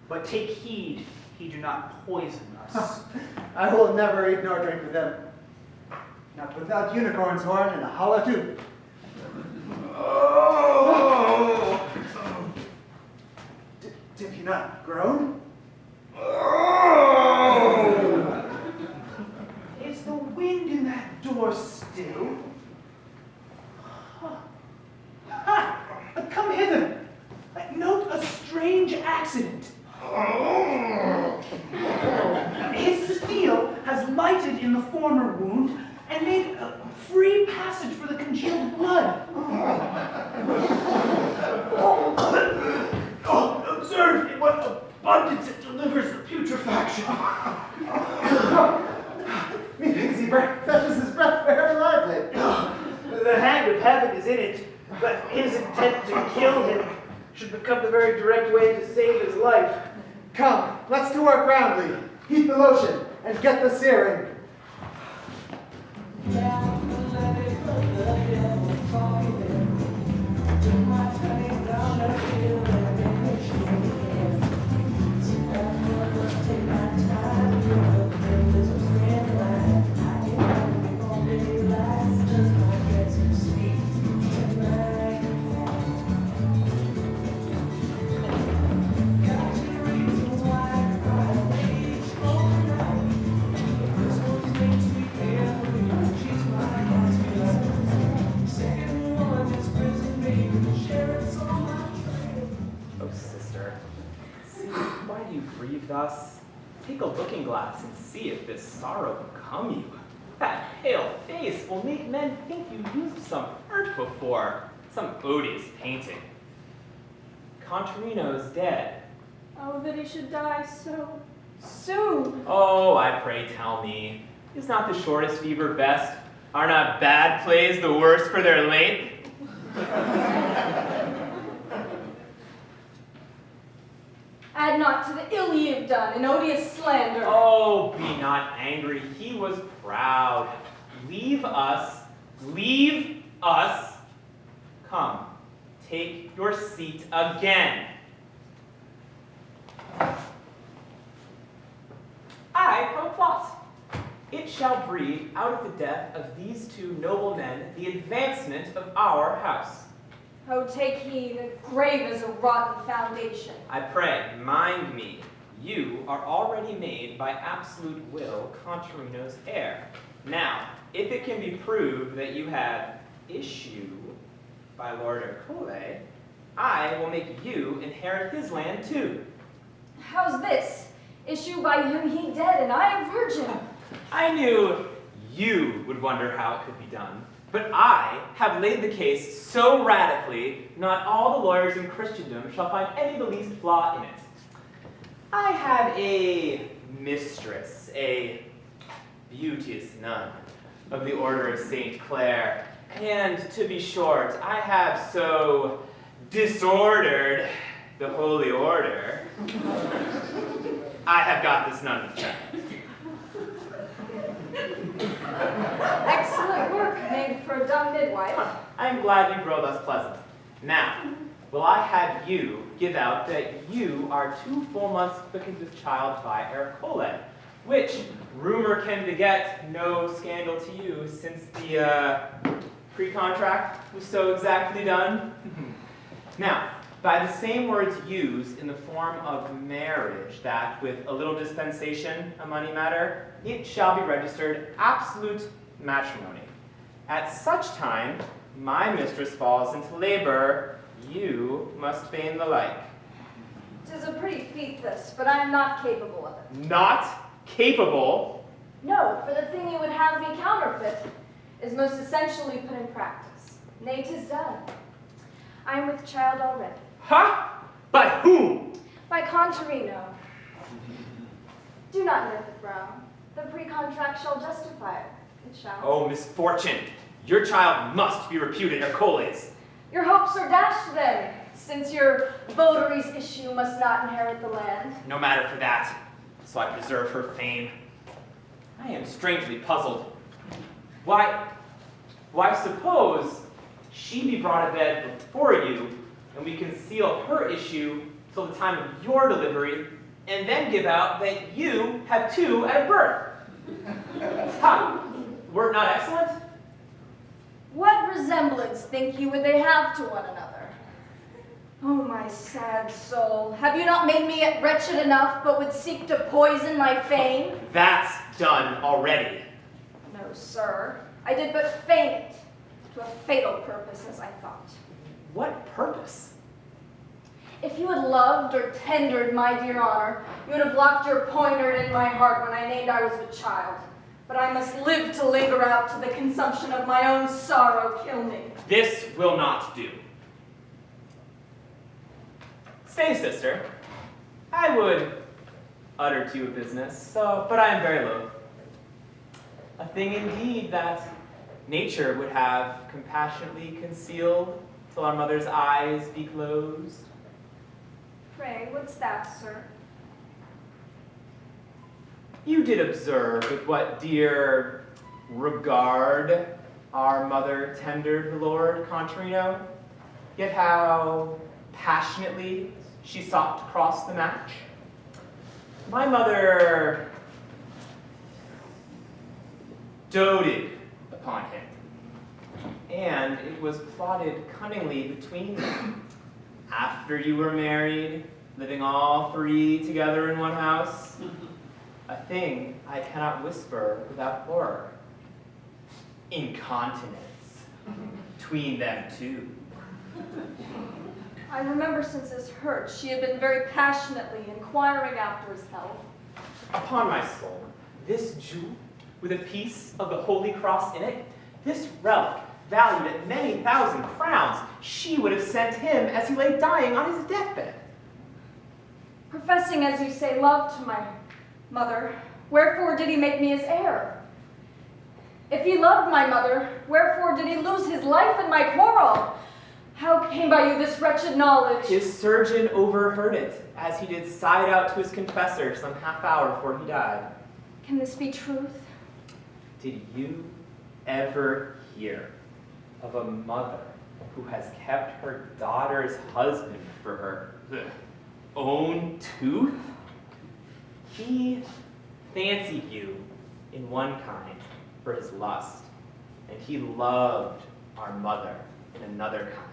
but take heed, he do not poison us. I will never eat nor drink with him. Not without unicorn's horn and a hollow tooth. Oh! Did he not groan? Oh! Is the wind in that door still? Ha! Come hither. Note a strange accident. His steel has lighted in the former wound and made a free passage for the congealed blood. Observe in what abundance it delivers the putrefaction. Methinks he fetches his breath very lively. The hand of heaven is in it, but his intent to kill him should become the very direct way to save his life. Come, let's to work roundly. Heat the lotion and get the searing. Thus, take a looking glass and see if this sorrow become you. That pale face will make men think you used some art before, some odious painting. Contarino is dead. Oh, that he should die so soon. Oh, I pray tell me, is not the shortest fever best? Are not bad plays the worst for their length? Add not to the ill ye have done, an odious slander. Oh, be not angry. He was proud. Leave us. Leave us. Come, take your seat again. I have a plot. It shall breed out of the death of these two noble men the advancement of our house. Oh, take heed, the grave is a rotten foundation. I pray, mind me, you are already made by absolute will Contarino's heir. Now, if it can be proved that you have issue by Lord Ercole, I will make you inherit his land too. How's this? Issue by him he dead, and I a virgin. I knew you would wonder how it could be done. But I have laid the case so radically, not all the lawyers in Christendom shall find any the least flaw in it. I have a mistress, a beauteous nun of the order of St. Clare, and to be short, I have so disordered the holy order, I have got this nun to check. Excellent work made for a dumb midwife. I am glad you grow thus pleasant. Now, will I have you give out that you are 2 full months quickened with child by Ercole, which rumor can beget no scandal to you, since the pre-contract was so exactly done. Now, by the same words used in the form of marriage, that with a little dispensation, a money matter, it shall be registered absolute matrimony. At such time, my mistress falls into labor, you must feign the like. 'Tis a pretty feat this, but I am not capable of it. Not capable? No, for the thing you would have me counterfeit is most essentially put in practice. Nay, 'tis done. I am with child already. Huh? By whom? By Contarino. Do not knit the brow. The pre-contract shall justify it. It shall. Oh, misfortune! Your child must be reputed Hercules. Your hopes are dashed then, since your votaries' issue must not inherit the land. No matter for that, so I preserve her fame. I am strangely puzzled. Why suppose she be brought to bed before you, and we conceal her issue till the time of your delivery, and then give out that you have two at birth. Ha! Were it not excellent? What resemblance, think you, would they have to one another? Oh, my sad soul, have you not made me wretched enough, but would seek to poison my fame? That's done already. No, sir, I did but feign it, to a fatal purpose, as I thought. What purpose? If you had loved or tendered my dear honor, you would have locked your poignard in my heart when I named I was with child. But I must live to linger out to the consumption of my own sorrow kill me. This will not do. Stay, sister. I would utter to you a business, but I am very loath. A thing indeed that nature would have compassionately concealed till our mother's eyes be closed. Pray, what's that, sir? You did observe with what dear regard our mother tendered the Lord Contarino, yet how passionately she sought to cross the match. My mother doted upon him, and it was plotted cunningly between them. After you were married, living all three together in one house, a thing I cannot whisper without horror. Incontinence between them two. I remember since his hurt, she had been very passionately inquiring after his health. Upon my soul, this jewel with a piece of the Holy Cross in it, this relic valued at many thousand crowns, she would have sent him as he lay dying on his deathbed. Professing, as you say, love to my mother, wherefore did he make me his heir? If he loved my mother, wherefore did he lose his life in my quarrel? How came by you this wretched knowledge? His surgeon overheard it, as he did sigh out to his confessor some half hour before he died. Can this be truth? Did you ever hear of a mother who has kept her daughter's husband for her own tooth? He fancied you in one kind for his lust, and he loved our mother in another kind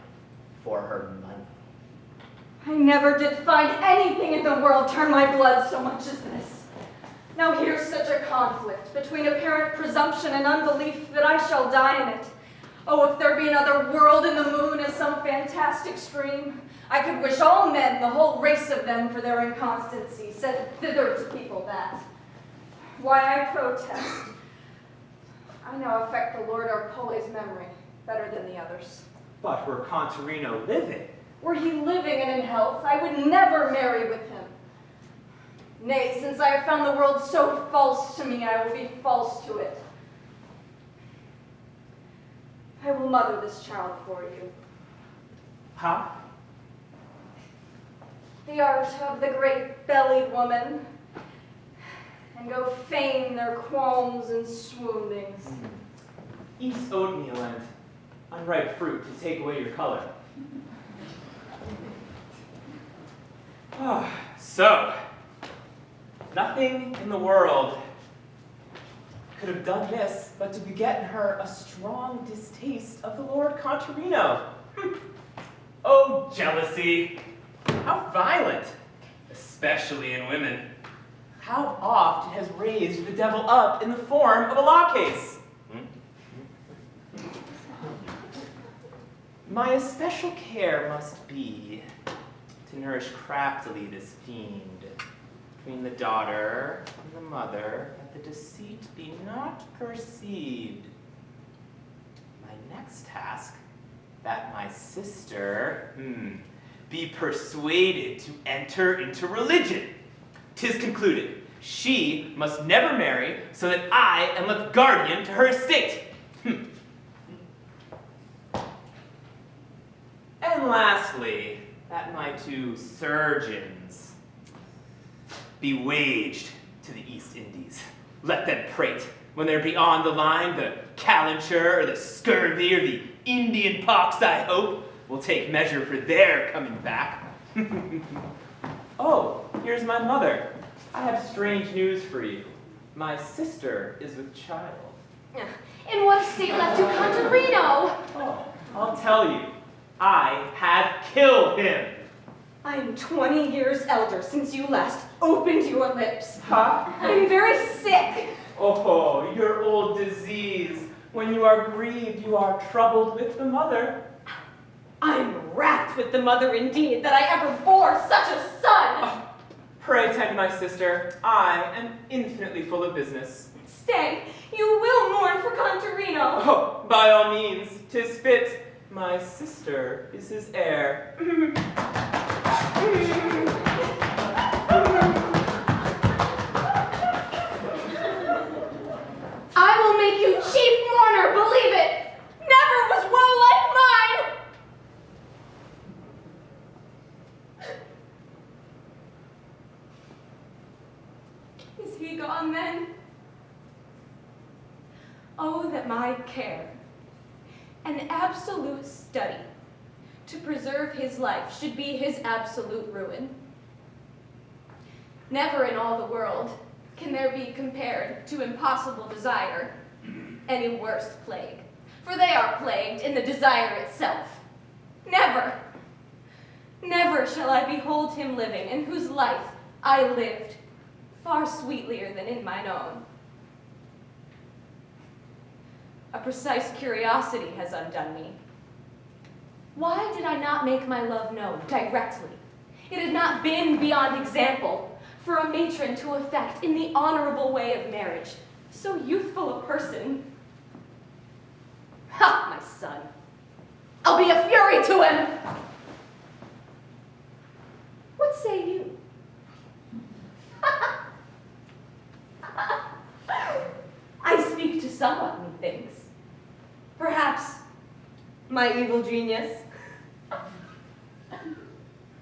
for her money. I never did find anything in the world turn my blood so much as this. Now here's such a conflict between apparent presumption and unbelief that I shall die in it. Oh, if there be another world in the moon as some fantastic stream, I could wish all men, the whole race of them, for their inconstancy, sent thither to people that. Why, I protest. I now affect the Lord our Pole's memory better than the others. But were Contarino living? Were he living and in health, I would never marry with him. Nay, since I have found the world so false to me, I will be false to it. I will mother this child for you. Huh? The art of the great-bellied woman, and go feign their qualms and swoonings. Eat oatmeal and unripe fruit to take away your color. So, nothing in the world could have done this but to beget in her a strong distaste of the Lord Contarino. Oh, jealousy! How violent, especially in women. How oft it has raised the devil up in the form of a law case. My especial care must be to to nourish craftily this fiend, between the daughter and the mother, that the deceit be not perceived. My next task, that my sister, be persuaded to enter into religion. 'Tis concluded, she must never marry, so that I am left guardian to her estate. And lastly, that my 2 surgeons be waged to the East Indies. Let them prate. When they're beyond the line, the calenture, or the scurvy, or the Indian pox, I hope, will take measure for their coming back. Oh, here's my mother. I have strange news for you. My sister is with child. In what state left you Contarino? Oh, I'll tell you. I have killed him. I'm 20 years elder since you last opened your lips. Huh? I'm very sick. Oh, your old disease. When you are grieved, you are troubled with the mother. I'm racked with the mother indeed, that I ever bore such a son. Oh, pray tend my sister. I am infinitely full of business. Stay, you will mourn for Contarino. Oh, by all means, 'tis fit. My sister is his heir. I will make you chief mourner, believe it. Never was woe like mine. Is he gone then? Oh, that my care, an absolute study, to preserve his life should be his absolute ruin. Never in all the world can there be compared to impossible desire any worse plague, for they are plagued in the desire itself. Never, never shall I behold him living, in whose life I lived, far sweetlier than in mine own. A precise curiosity has undone me. Why did I not make my love known directly? It had not been beyond example for a matron to effect in the honorable way of marriage so youthful a person. Ha, my son! I'll be a fury to him! What say you? I speak to somewhat new things. Perhaps my evil genius.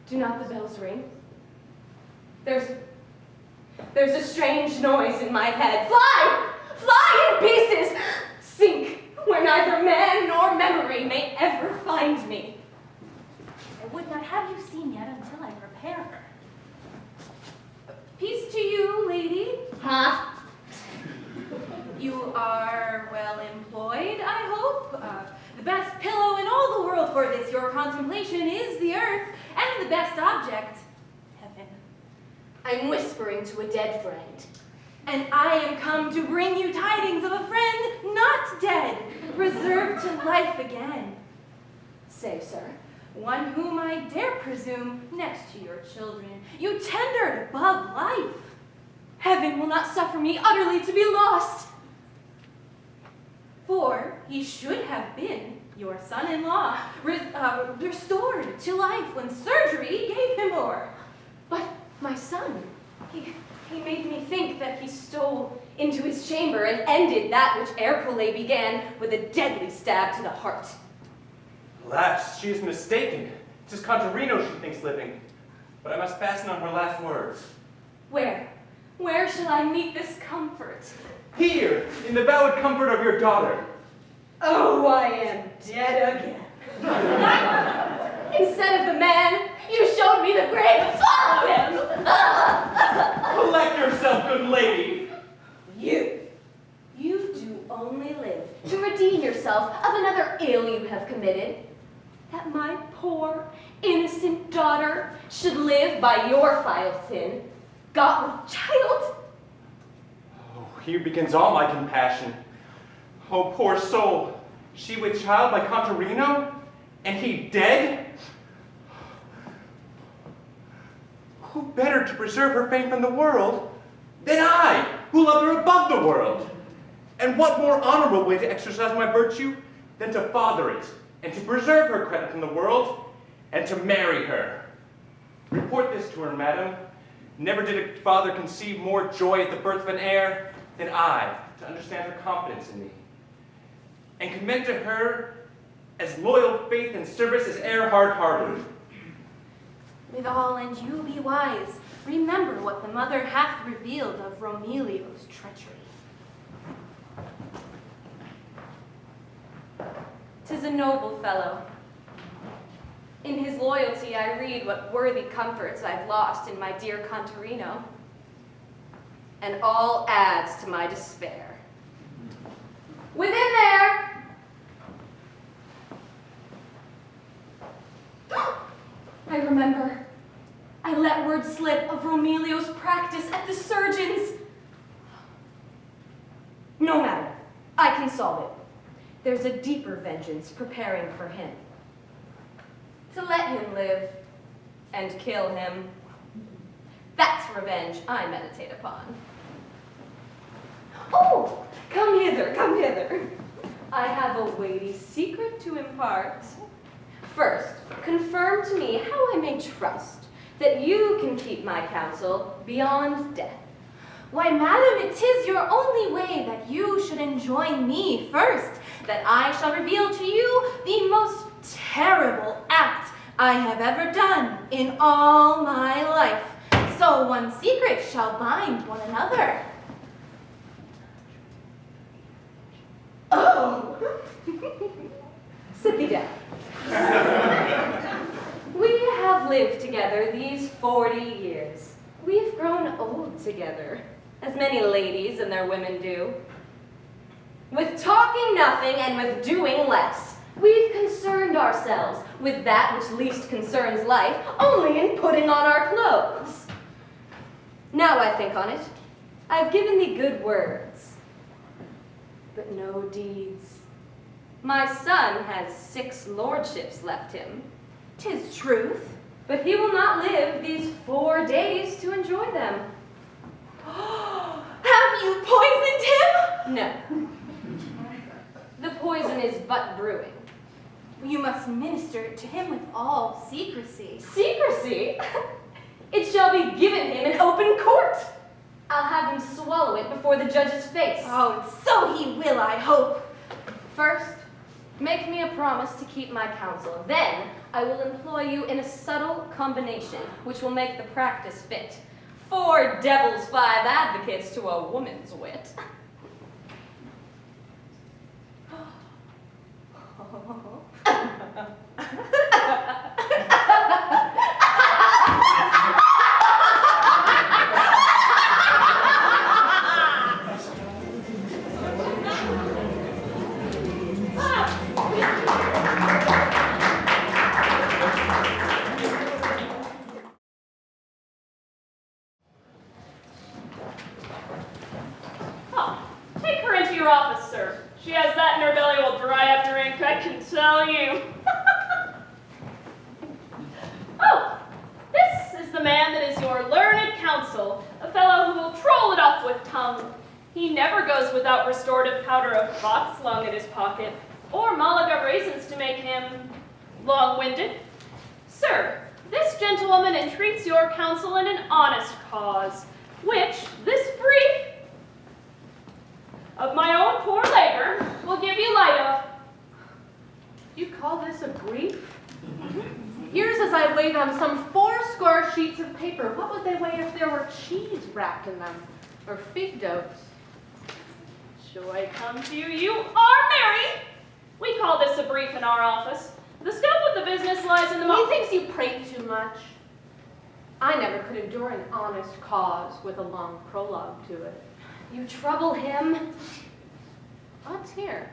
Do not the bells ring? There's a strange noise in my head. Fly! Fly in pieces! Sink where neither man nor memory may ever find me. I would not have you seen yet until I prepare her. Peace to you, lady. Huh? You are well employed, I hope. The best pillow in all the world for this your contemplation is the earth, and the best object, heaven. I'm whispering to a dead friend, and I am come to bring you tidings of a friend not dead, reserved to life again. Say, sir, one whom I dare presume next to your children, you tendered above life. Heaven will not suffer me utterly to be lost. For he should have been your son-in-law, restored to life when surgery gave him o'er. But my son, he made me think that he stole into his chamber and ended that which Ercole began with a deadly stab to the heart. Alas, she is mistaken. 'Tis Contarino she thinks living. But I must fasten on her last words. Where shall I meet this comfort? Here, in the vowed comfort of your daughter. Oh, I am dead again. Instead of the man, you showed me the grave. Follow him! Collect yourself, good lady. You do only live to redeem yourself of another ill you have committed. That my poor, innocent daughter should live by your vile sin, got with child. Oh, here begins all my compassion. Oh, poor soul. She with child by Contarino? And he dead? who better to preserve her fame from the world than I, who loved her above the world? And what more honorable way to exercise my virtue than to father it, and to preserve her credit from the world, and to marry her? Report this to her, madam. Never did a father conceive more joy at the birth of an heir than I, to understand her confidence in me, and commend to her as loyal faith and service as e'er hard-hearted. Withal, and you be wise. Remember what the mother hath revealed of Romelio's treachery. 'Tis a noble fellow. In his loyalty I read what worthy comforts I've lost in my dear Contarino, and all adds to my despair. Within there! I remember. I let word slip of Romelio's practice at the surgeon's. No matter. I can solve it. There's a deeper vengeance preparing for him. To let him live and kill him. That's revenge I meditate upon. Oh, come hither, come hither. I have a weighty secret to impart. First, confirm to me how I may trust that you can keep my counsel beyond death. Why, madam, it is your only way that you should enjoin me first, that I shall reveal to you the most terrible act I have ever done in all my life. So one secret shall bind one another. Oh! Sit thee down. We have lived together these 40 years. We've grown old together, as many ladies and their women do. With talking nothing and with doing less, we've concerned ourselves with that which least concerns life, only in putting on our clothes. Now I think on it, I've given thee good words, but no deeds. My son has 6 lordships left him. 'Tis truth, but he will not live these 4 days to enjoy them. Have you poisoned him? No. The poison is but brewing. You must minister it to him with all secrecy. Secrecy? It shall be given him in open court. I'll have him swallow it before the judge's face. Oh, so he will, I hope. First, make me a promise to keep my counsel. Then I will employ you in a subtle combination, which will make the practice fit. 4 devils, 5 advocates to a woman's wit. Oh, take her into your office, sir. She has that in her belly will dry up your ink, I can tell you. Oh, this is the man that is your learned counsel, a fellow who will troll it off with tongue. He never goes without restorative powder of fox lung in his pocket, or Malaga raisins to make him long-winded. Sir, this gentlewoman entreats your counsel in an honest cause, which this brief of my own poor labor will give you light of. You call this a brief? Here's as I weigh them some 80 sheets of paper. What would they weigh if there were cheese wrapped in them? Or fig doughs? Joy come to you, you are merry. We call this a brief in our office. The scope of the business lies in the He thinks you prate too much. I never could endure an honest cause with a long prologue to it. You trouble him. What's here?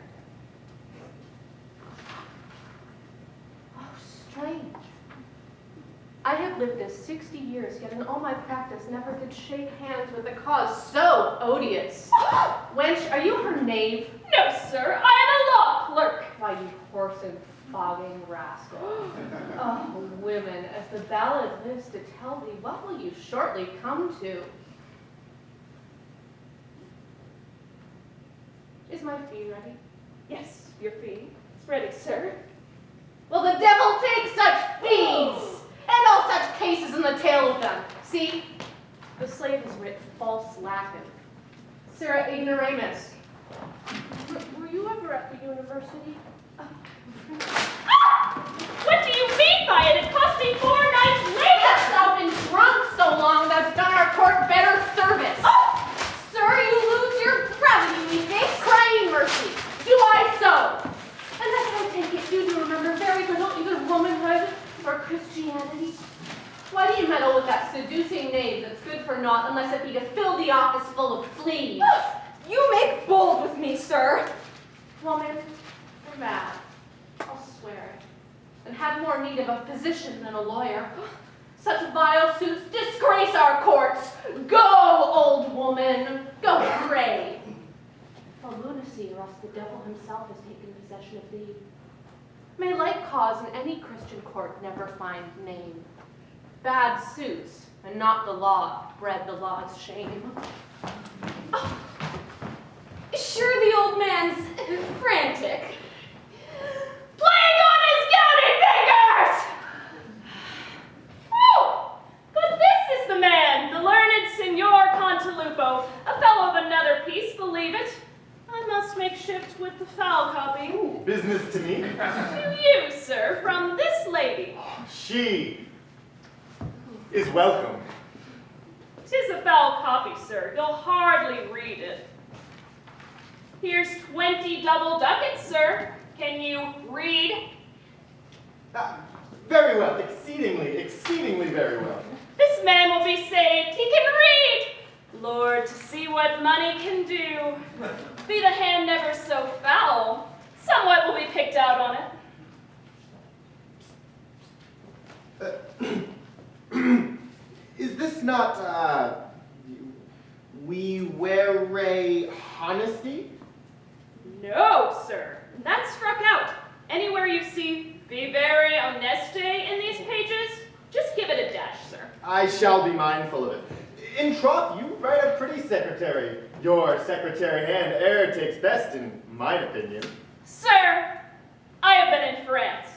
Oh, strange. I have lived this 60 years, yet in all my practice never did shake hands with a cause so odious. Wench, are you her knave? No, sir, I am a law clerk. Why, you horse and fogging rascal. Oh, women, as the ballad lives to tell thee, what will you shortly come to? Is my fee ready? Yes, your fee. It's ready, sir. Will the devil take such fees, and all such cases in the tail of them? See, the slave has writ false Latin. Sera ignoramus. Were you ever at the university? What do you mean by it? It cost me 4 nights later. Hast thou been drunk so long thou'st done our court better service? Oh! Sir, you lose your gravity, methinks. Praying mercy, do I so? Unless I take it, you do remember very little either womanhood or Christianity. Why do you meddle with that seducing knave that's good for naught unless it be to fill the office full of fleas? You make bold with me, sir. Woman, you're mad. I'll swear it. And have more need of a physician than a lawyer. Such vile suits disgrace our courts. Go, old woman, go pray. For lunacy, or else the devil himself has taken possession of thee. May like cause in any Christian court never find name. Bad suits, and not the law, bred the law's shame. Oh, sure the old man's frantic. Playing on his gouty fingers! Oh, but this is the man, the learned Signor Contalupo, a fellow of another piece, believe it. I must make shift with the foul copy. Ooh, business to me. To you, sir, from this lady. She is welcome. 'Tis a foul copy, sir. You'll hardly read it. Here's 20 double ducats, sir. Can you read? Very well, exceedingly very well. This man will be saved. He can read. Lord, to see what money can do. Be the hand never so foul, somewhat will be picked out on it. Is this not, we wear honesty? No, sir. That struck out. Anywhere you see vivere honeste in these pages, just give it a dash, sir. I shall be mindful of it. In troth, you write a pretty secretary. Your secretary hand e'er takes best, in mine opinion. Sir, I have been in France.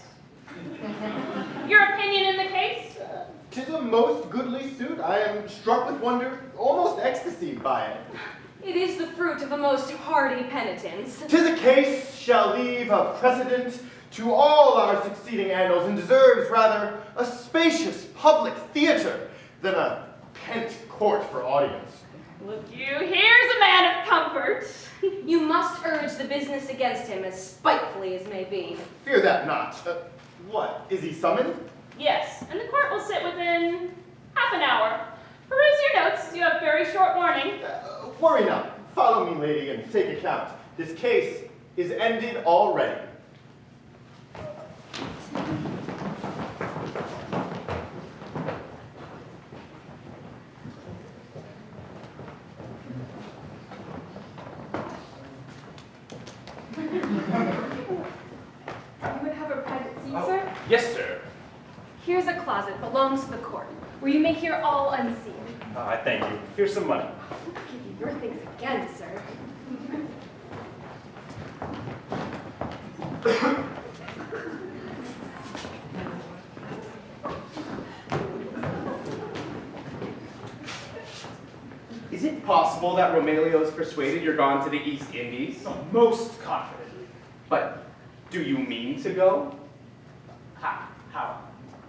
Your opinion in the case? 'Tis a most goodly suit. I am struck with wonder, almost ecstasied by it. It is the fruit of a most hardy penitence. 'Tis a case shall leave a precedent to all our succeeding annals, and deserves rather a spacious public theater than a pent court for audience. Look you, here's a man of comfort. You must urge the business against him as spitefully as may be. Fear that not. What, is he summoned? Yes, and the court will sit within half an hour. Peruse your notes, you have very short warning. Worry not. Follow me, lady, and take account. This case is ended already. You would have a private seat, sir? Yes, sir. Here's a closet, belongs to the court, where you may hear all unseen. I thank you. Here's some money. I'll give you your things again, sir. Is it possible that Romelio's persuaded you're gone to the East Indies? Oh, most confidently. But do you mean to go? How?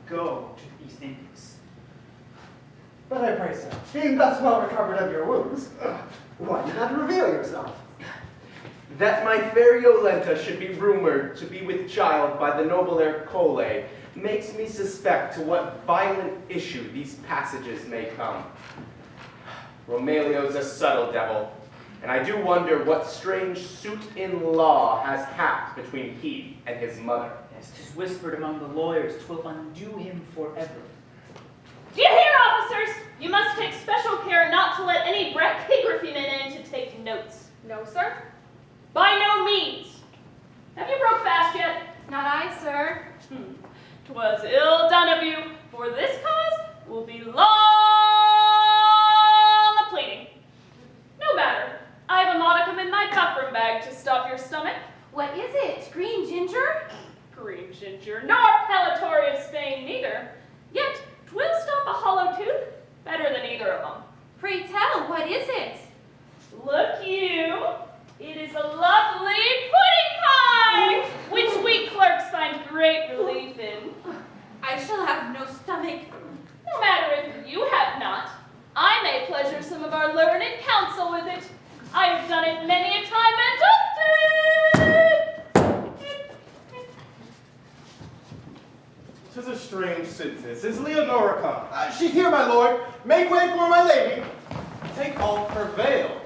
Go to the East Indies. But I pray, sir, being thus well recovered of your wounds, why not reveal yourself? That my fair Yolenta should be rumored to be with child by the noble Ercole makes me suspect to what violent issue these passages may come. Romelio's a subtle devil, and I do wonder what strange suit in law has happed between he and his mother. Yes, 'tis whispered among the lawyers 'twill undo him forever. Do you hear, officers? You must take special care not to let any brachigraphy men in to take notes. No, sir? By no means. Have you broke fast yet? Not I, sir. 'Twas ill done of you, for this cause will be long a-pleading. No matter, I have a modicum in my buckram bag to stop your stomach. What is it? Green ginger? Green ginger, nor pellitory of Spain neither. Yet 'twill stop a hollow tooth better than either of them. Pray tell, what is it? Look you, it is a lovely pudding pie, which we clerks find great relief in. I shall have no stomach. No matter if you have not, I may pleasure some of our learned counsel with it. I have done it many a time and often. 'Tis a strange sentence. Is Leonora come? She's here, my lord. Make way for my lady. Take off her veil.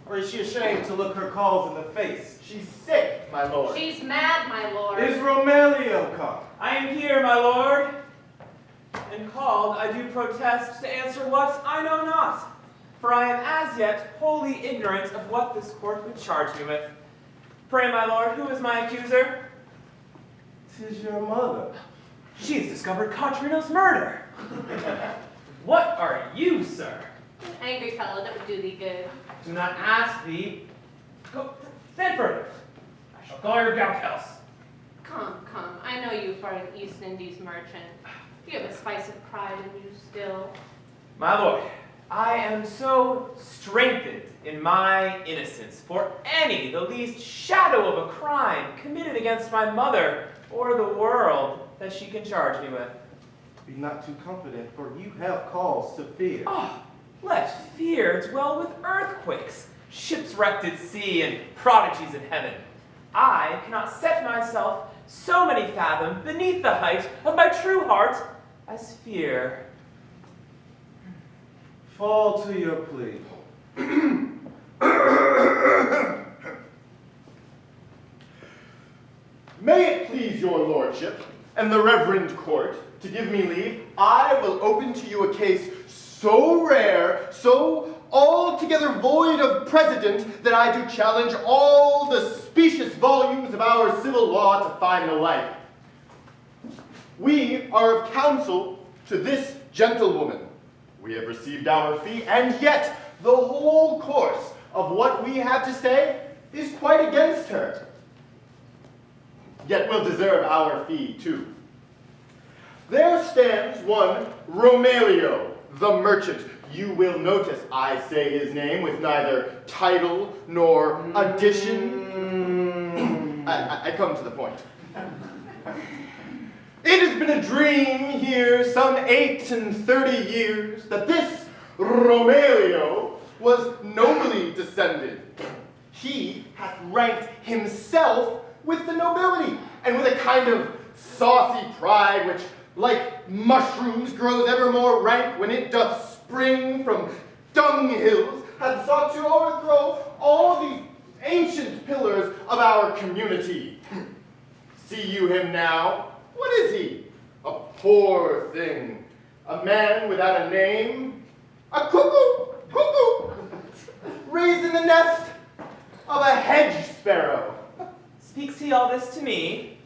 Or is she ashamed to look her calls in the face? She's sick, my lord. She's mad, my lord. Is Romelio come? I am here, my lord. And called, I do protest to answer what I know not. For I am as yet wholly ignorant of what this court would charge me with. Pray, my lord, who is my accuser? 'Tis your mother. She has discovered Catrino's murder. What are you, sir? An angry fellow that would do thee good. Do not ask thee. Go, then further. I shall call your gounthouse. Come, I know you for an East Indies merchant. You have a spice of pride in you still. My lord, I am so strengthened in my innocence for the least shadow of a crime committed against my mother or the world that she can charge me with. Be not too confident, for you have cause to fear. Oh, let fear dwell with earthquakes, ships wrecked at sea, and prodigies in heaven. I cannot set myself so many fathom beneath the height of my true heart as fear. Fall to your plea. May it please your lordship and the reverend court to give me leave, I will open to you a case so rare, so altogether void of precedent, that I do challenge all the specious volumes of our civil law to find the like. We are of counsel to this gentlewoman. We have received our fee, and yet the whole course of what we have to say is quite against her. Yet we'll deserve our fee too. There stands one Romelio, the merchant. You will notice I say his name with neither title nor addition. I come to the point. It has been a dream here some 38 years that this Romelio was nobly descended. He hath ranked himself with the nobility, and with a kind of saucy pride which, like mushrooms, grows ever more rank when it doth spring from dunghills, hath sought to overthrow all the ancient pillars of our community. See you him now? What is he? A poor thing. A man without a name. A cuckoo, raised in the nest of a hedge sparrow. Speaks he all this to me?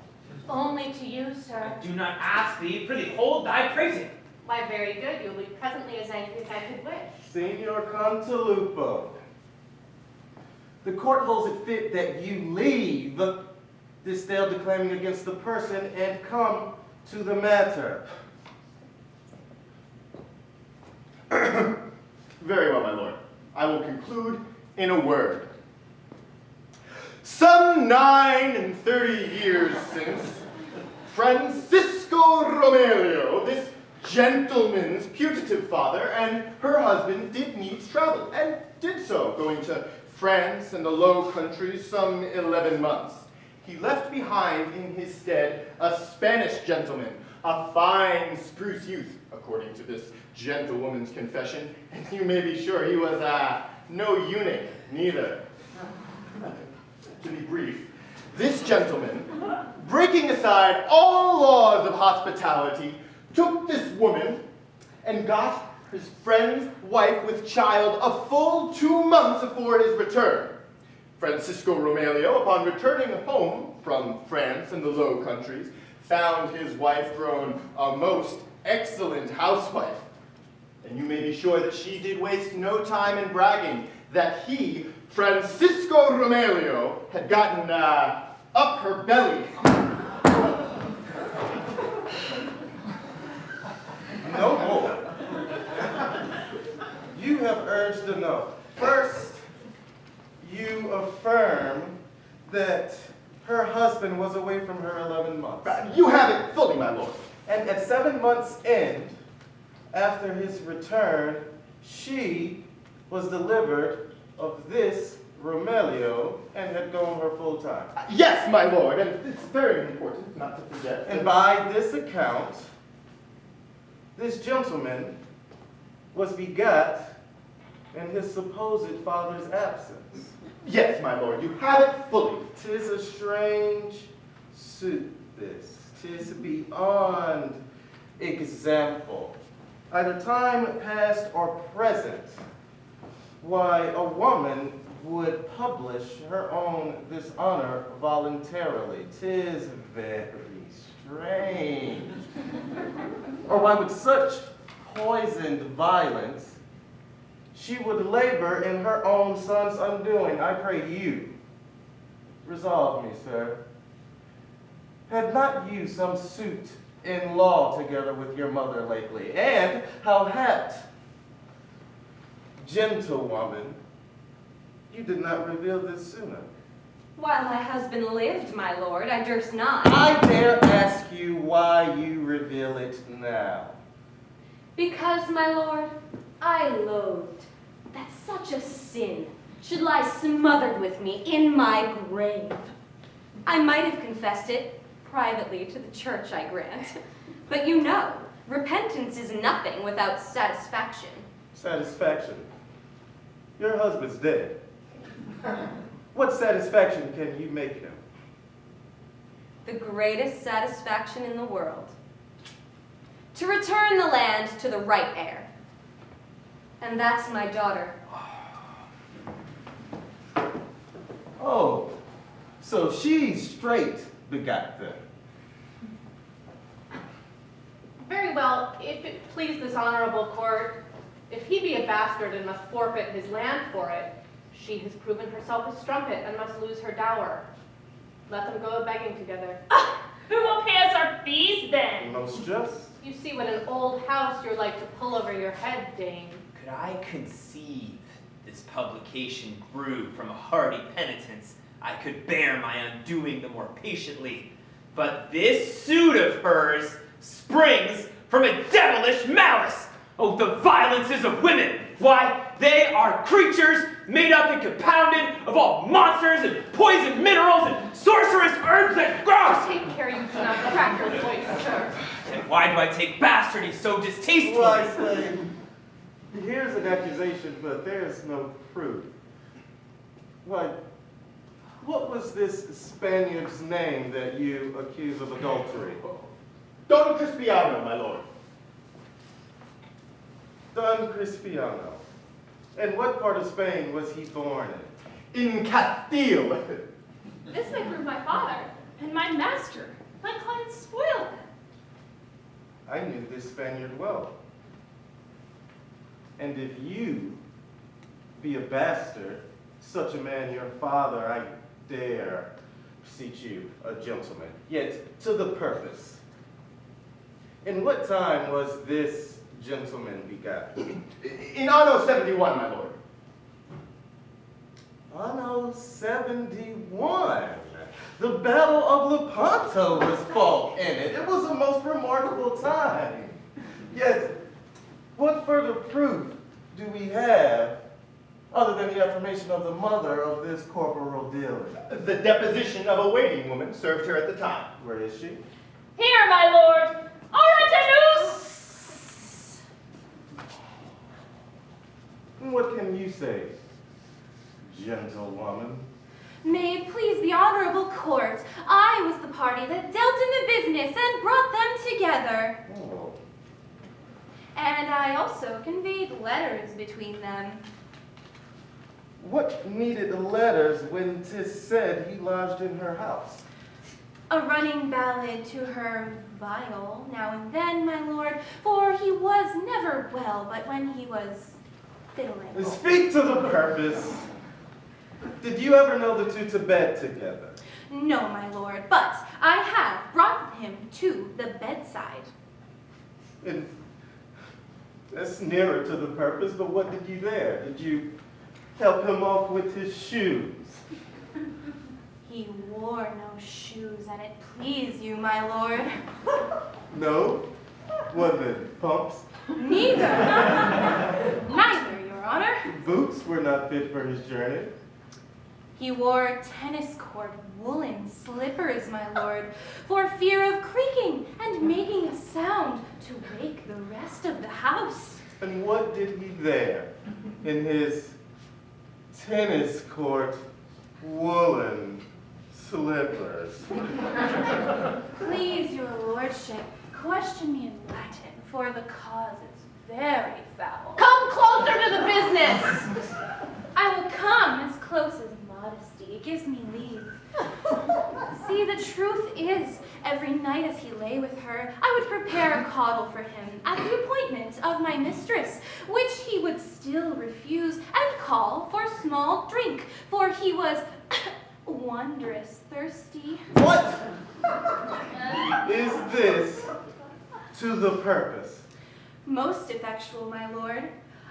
Only to you, sir. I do not ask thee, prithee hold thy praising. Why, very good. You'll be presently as angry as I could wish. Signor Cantalupo, the court holds it fit that you leave this tale declaiming against the person and come to the matter. Very well, my lord. I will conclude in a word. Some 39 years since, Francisco Romelio, this gentleman's putative father, and her husband did needs travel, and did so, going to France and the Low Countries some 11 months. He left behind in his stead a Spanish gentleman, a fine spruce youth, according to this gentlewoman's confession, and you may be sure he was no eunuch, neither. To be brief, this gentleman, breaking aside all laws of hospitality, took this woman and got his friend's wife with child a full 2 months before his return. Francisco Romelio, upon returning home, from France and the Low Countries, found his wife grown a most excellent housewife. And you may be sure that she did waste no time in bragging that he, Francisco Romelio, had gotten up her belly. No more. You have urged enough. First, you affirm that her husband was away from her 11 months. You have it fully, my lord. And at 7 months' end, after his return, she was delivered of this Romelio and had gone her full time. Yes, my lord, and it's very important not to forget. And by this account, this gentleman was begot in his supposed father's absence. Yes, my lord, you have it fully. 'Tis a strange suit, this. 'Tis beyond example. Either time past or present, why a woman would publish her own dishonor voluntarily. 'Tis very strange. Or why with such poisoned violence, she would labor in her own son's undoing. I pray you, resolve me, sir. Had not you some suit in law together with your mother lately? And how happed, gentlewoman, you did not reveal this sooner? While my husband lived, my lord, I durst not. I dare ask you why you reveal it now. Because, my lord, I loathed that such a sin should lie smothered with me in my grave. I might have confessed it privately to the church, I grant. But you know, repentance is nothing without satisfaction. Satisfaction? Your husband's dead. What satisfaction can you make him? The greatest satisfaction in the world. To return the land to the right heir. And that's my daughter. Oh, so she's straight begot then. Very well, if it please this honorable court, if he be a bastard and must forfeit his land for it, she has proven herself a strumpet and must lose her dower. Let them go begging together. Who will pay us our fees then? Most just. You see what an old house you're like to pull over your head, dame. Could I conceive this publication grew from a hearty penitence, I could bear my undoing the more patiently. But this suit of hers springs from a devilish malice. Oh, the violences of women! Why, they are creatures made up and compounded of all monsters and poisoned minerals and sorcerous herbs and growths! Take care you do not crack your voice, sir. And why do I take bastardy so distastefully? Well, I say, here's an accusation, but there's no proof. Why, what was this Spaniard's name that you accuse of adultery? Don Crispiano, my lord. Don Crispiano. And what part of Spain was he born in? In Castile. This may prove my father and my master. My client spoiled them. I knew this Spaniard well. And if you be a bastard, such a man your father, I dare beseech you, a gentleman, yet to the purpose. In what time was this gentleman begot? In Anno 71, my lord. Anno 71. The Battle of Lepanto was fought in it. It was a most remarkable time. Yet, what further proof do we have other than the affirmation of the mother of this corporal dealer? The deposition of a waiting woman served her at the time. Where is she? Here, my lord. Oratanus! What can you say, gentlewoman? May it please the honorable court, I was the party that dealt in the business and brought them together. Oh. And I also conveyed letters between them. What needed the letters when 'tis said he lodged in her house? a running ballad to her viol now and then, my lord, for he was never well but when he was fiddling. Speak to the purpose. Did you ever know the two to bed together? No, my lord, but I have brought him to the bedside. And that's nearer to the purpose, but what did you there? Did you help him off with his shoes? He wore no shoes, and it please you, my lord. No? What then? Pumps? Neither. Neither, your honor. Boots were not fit for his journey. He wore tennis court woolen slippers, my lord, for fear of creaking and making a sound to wake the rest of the house. And what did he there in his tennis court woolen slippers? Please, your lordship, question me in Latin, for the cause is very foul. Come closer to the business. I will come as close as modesty gives me leave. See, the truth is, every night as he lay with her, I would prepare a caudle for him at the appointment of my mistress, which he would still refuse and call for small drink, for he was wondrous thirsty. What is this to the purpose? Most effectual, my lord.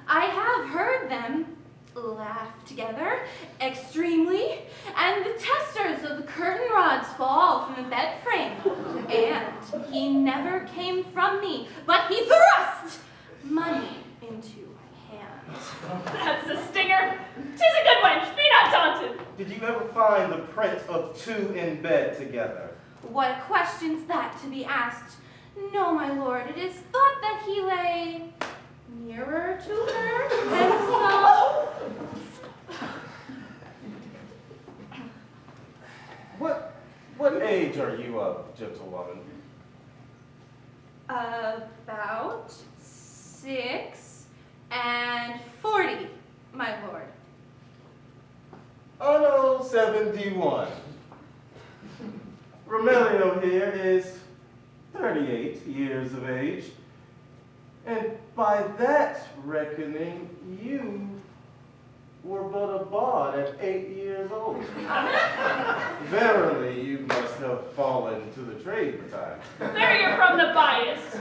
I have heard them laugh together extremely, and the testers of the curtain rods fall from the bed frame. And he never came from me, but he thrust money into my hand. That's a stinger. 'Tis a good wench. Be not daunted. Did you ever find the print of two in bed together? What a question's that to be asked? No, my lord, it is thought that he lay nearer to her than so. What age are you of, gentlewoman? About 6 and 40, my lord. Anno 71. Romelio here is 38 years of age. And by that reckoning, you were but a bard at 8 years old. Verily, you must have fallen to the trade betimes. There you're from the bias.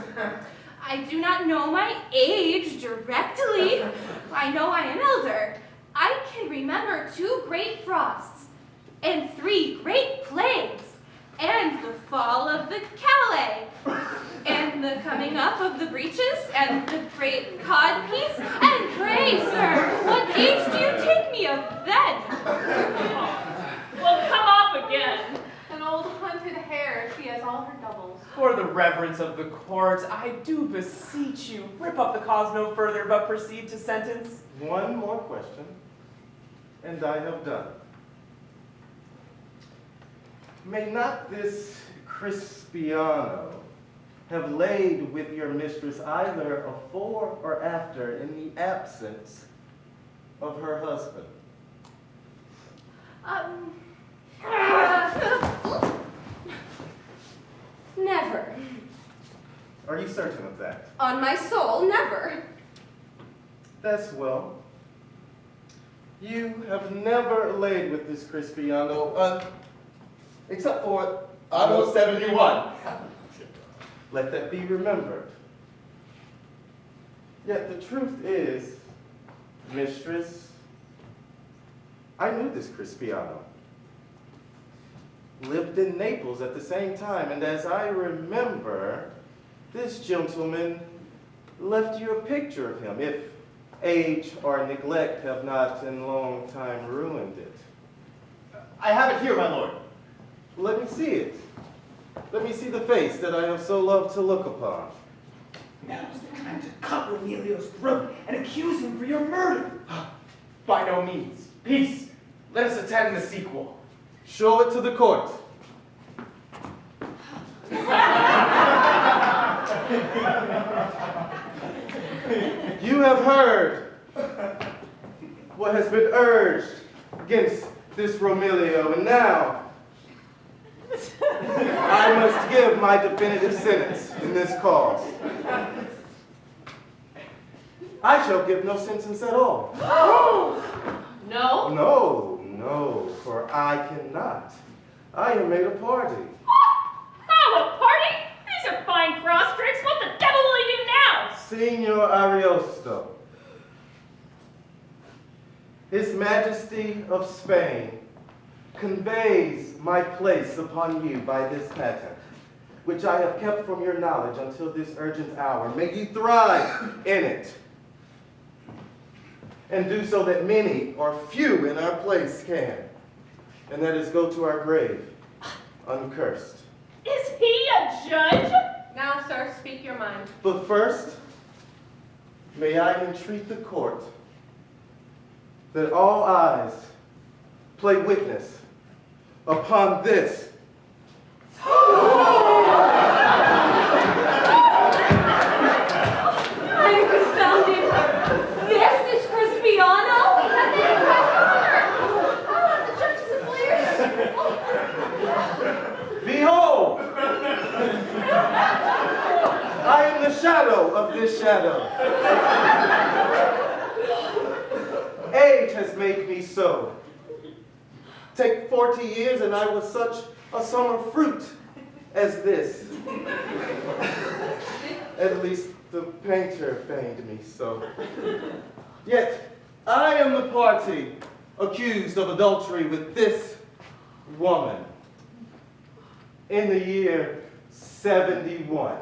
I do not know my age directly. I know I am elder. I can remember 2 great frosts, and 3 great plagues, and the fall of the Calais, and the coming up of the breeches, and the great codpiece, and pray, sir, what age do you take me of then? Well, come off again. An old hunted hare, she has all her doubles. For the reverence of the court, I do beseech you, rip up the cause no further, but proceed to sentence. One more question, and I have done. May not this Crispiano have laid with your mistress either afore or after in the absence of her husband? Never. Are you certain of that? On my soul, never. That's well. You have never laid with this Crispiano, except for Anno 71. Let that be remembered. Yet the truth is, mistress, I knew this Crispiano. Lived in Naples at the same time, and as I remember, this gentleman left you a picture of him, if age or neglect have not in long time ruined it. I have it here, my lord. Let me see it. Let me see the face that I have so loved to look upon. Now's the time to cut Romelio's throat and accuse him for your murder. By no means. Peace. Let us attend the sequel. Show it to the court. You have heard what has been urged against this Romelio, and now I must give my definitive sentence in this cause. I shall give no sentence at all. No? No, for I cannot. I am made a party. How, a party? These are fine cross tricks. What the devil will he do now? Signor Ariosto, His Majesty of Spain conveys my place upon you by this patent, which I have kept from your knowledge until this urgent hour. May you thrive in it, and do so that many or few in our place can, and that is go to our grave uncursed. Is he a judge? Now, sir, speak your mind. But first, may I entreat the court that all eyes play witness upon this. I'm confounded. This is Crispiano? That name is my father. Oh, the judges and lawyers. Behold! I am the shadow of this shadow. Age has made me so. Take 40 years and I was such a summer fruit as this. At least the painter feigned me so. Yet I am the party accused of adultery with this woman in the year 71.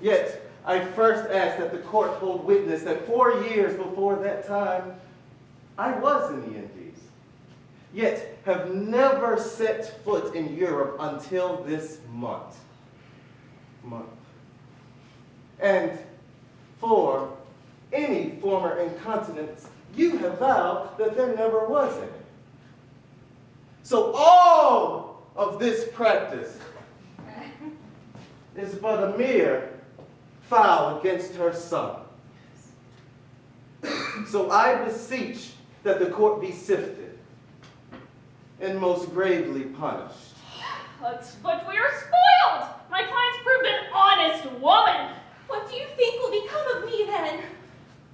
Yet I first asked that the court hold witness that 4 years before that time, I was in the Indies, yet have never set foot in Europe until this month. And for any former incontinence, you have vowed that there never was any. So all of this practice is but a mere foul against her son. So I beseech that the court be sifted and most gravely punished. But we are spoiled. My client's proved an honest woman. What do you think will become of me then?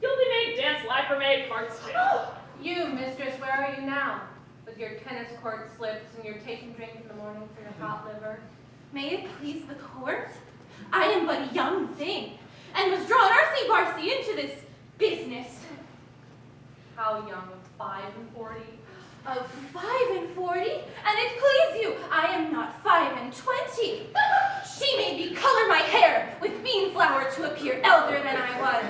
You'll be made dance lacrimate parts too. You, mistress, where are you now? With your tennis court slips and your taking drink in the morning for your hot liver? May it please the court? I am but a young thing, and was drawn arcy-barcy into this business. How young? 5 and 40? Of 5 and 40? And it please you, I am not 5 and 20. She made me color my hair with bean flour to appear elder than I was.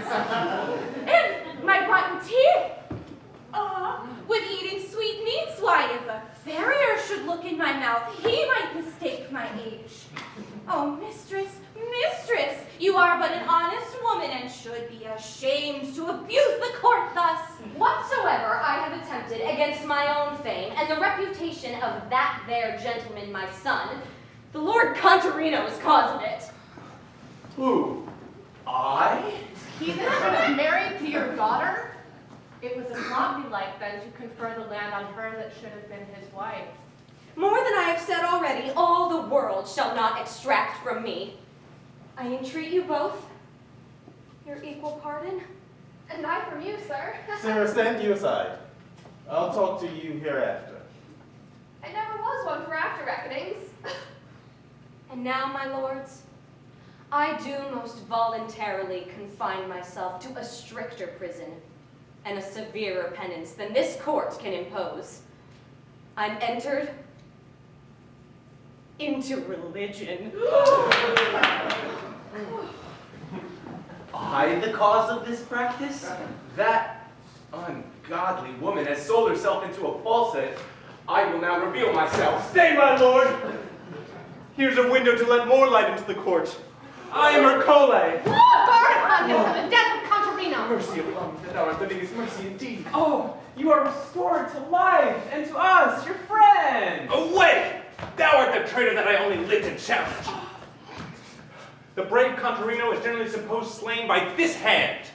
And my rotten teeth. With eating sweetmeats, why, if a farrier should look in my mouth, he might mistake my age. Oh, mistress, you are but an honest woman and should be ashamed to abuse the court thus. Whatsoever I have attempted against my own fame and the reputation of that there gentleman, my son, the Lord Contarino is cause of it. Who? I? He that should have married to your daughter? It was a plot belike then to confer the land on her that should have been his wife. More than I have said already, all the world shall not extract from me. I entreat you both your equal pardon. And I from you, sir. Sarah, stand you aside. I'll talk to you hereafter. I never was one for after reckonings. And now, my lords, I do most voluntarily confine myself to a stricter prison and a severer penance than this court can impose. I'm entered into religion. I the cause of this practice? That ungodly woman has sold herself into a falsehood. I will now reveal myself. Stay, my lord! Here's a window to let more light into the court. I am Ercole. Burn upon him for the death of Contarino! Mercy upon me, that thou art the biggest mercy indeed. Oh, you are restored to life, and to us, your friends. Away! Thou art the traitor that I only lived to challenge. The brave Contarino is generally supposed slain by this hand.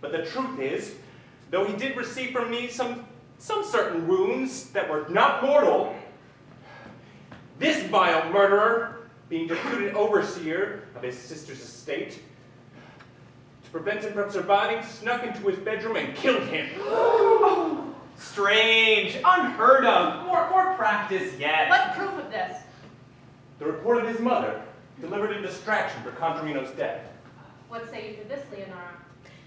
But the truth is, though he did receive from me some certain wounds that were not mortal, This vile murderer, being deputed overseer of his sister's estate, to prevent him from surviving, snuck into his bedroom and killed him. Strange, unheard of, more practice yet. What proof of this? The report of his mother, delivered in distraction for Contarino's death. What say you to this, Leonora?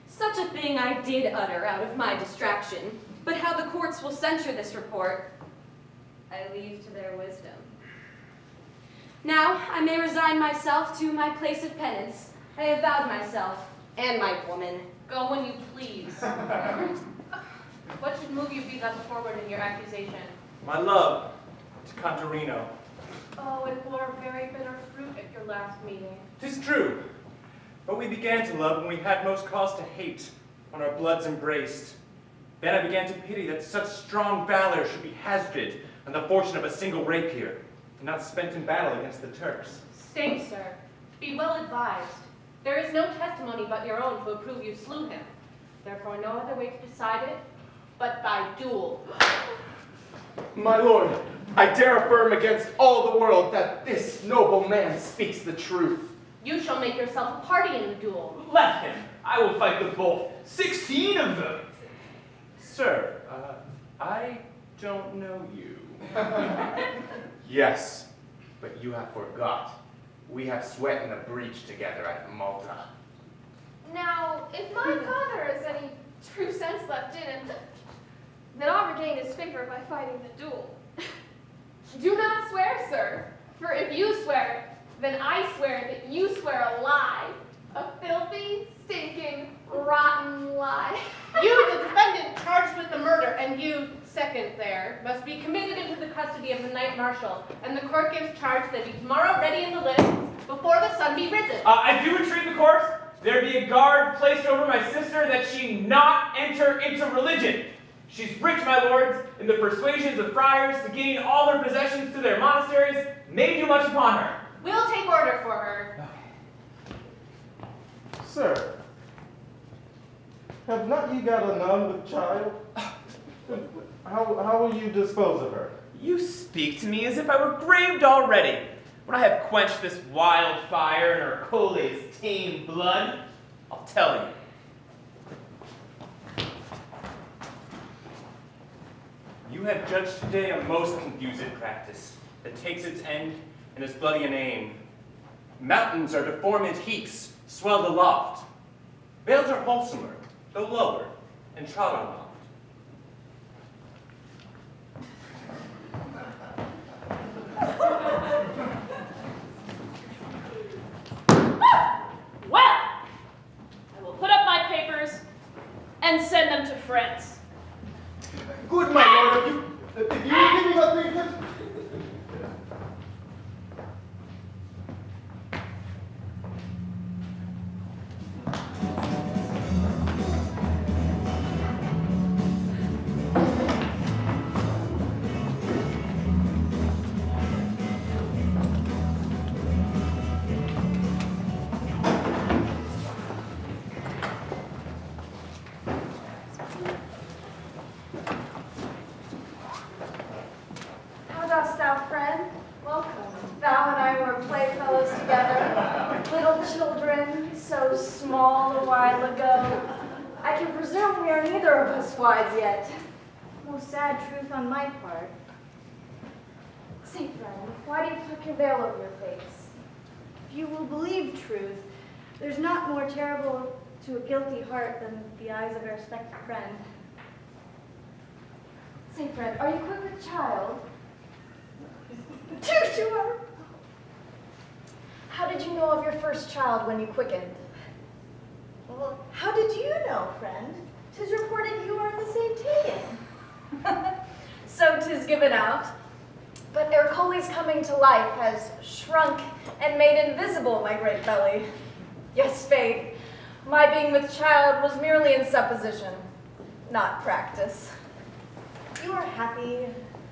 Such a thing I did utter out of my distraction, but how the courts will censure this report, I leave to their wisdom. Now I may resign myself to my place of penance. I have vowed myself, and my woman. Go when you please. What should move you be thus forward in your accusation? My love to Contarino. Oh, it bore very bitter fruit at your last meeting. 'Tis true, but we began to love when we had most cause to hate, when our bloods embraced. Then I began to pity that such strong valor should be hazarded on the fortune of a single rapier, and not spent in battle against the Turks. Stay, sir. Be well advised. There is no testimony but your own to approve you slew him. Therefore, no other way to decide it but by duel. My lord, I dare affirm against all the world that this noble man speaks the truth. You shall make yourself a party in the duel. Let him. I will fight the bull. 16 of them. Sir, I don't know you. Yes, but you have forgot. We have sweat in the breach together at Malta. Now, if my father has any true sense left in him, then I'll regain his favor by fighting the duel. Do not swear, sir, for if you swear, then I swear that you swear a lie. A filthy, stinking, rotten lie. You, the defendant charged with the murder, and you, second there, must be committed into the custody of the knight marshal, and the court gives charge that be tomorrow ready in the lists before the sun be risen. I do entreat the court, there be a guard placed over my sister that she not enter into religion. She's rich, my lords, in the persuasions of friars to gain all her possessions to their monasteries, may do much upon her. We'll take order for her. Sir, have not you got a nun with child? How will you dispose of her? You speak to me as if I were graved already, when I have quenched this wild fire in her cole's tame blood. I'll tell you. You have judged today a most confused practice that takes its end in as bloody an aim. Mountains are deformed heaps, swelled aloft. Vales are wholesomer, though lower, and trodden on. Well, I will put up my papers and send them to France. Good, my lord, if you will give me my papers. How dost thou, friend? Welcome. Thou and I were playfellows together, little children, so small a while ago. I can presume we are neither of us wise yet. Most sad truth on my part. Say, friend, why do you tuck your veil over your face? If you will believe truth, there's not more terrible to a guilty heart than the eyes of a respected friend. Say, friend, are you quick with child? Too sure. How did you know of your first child when you quickened? Well, how did you know, friend? 'Tis reported you are in the same taken. So 'tis given out. But Ercole's coming to life has shrunk and made invisible my great belly. Yes, faith, my being with child was merely in supposition, not practice. You are happy,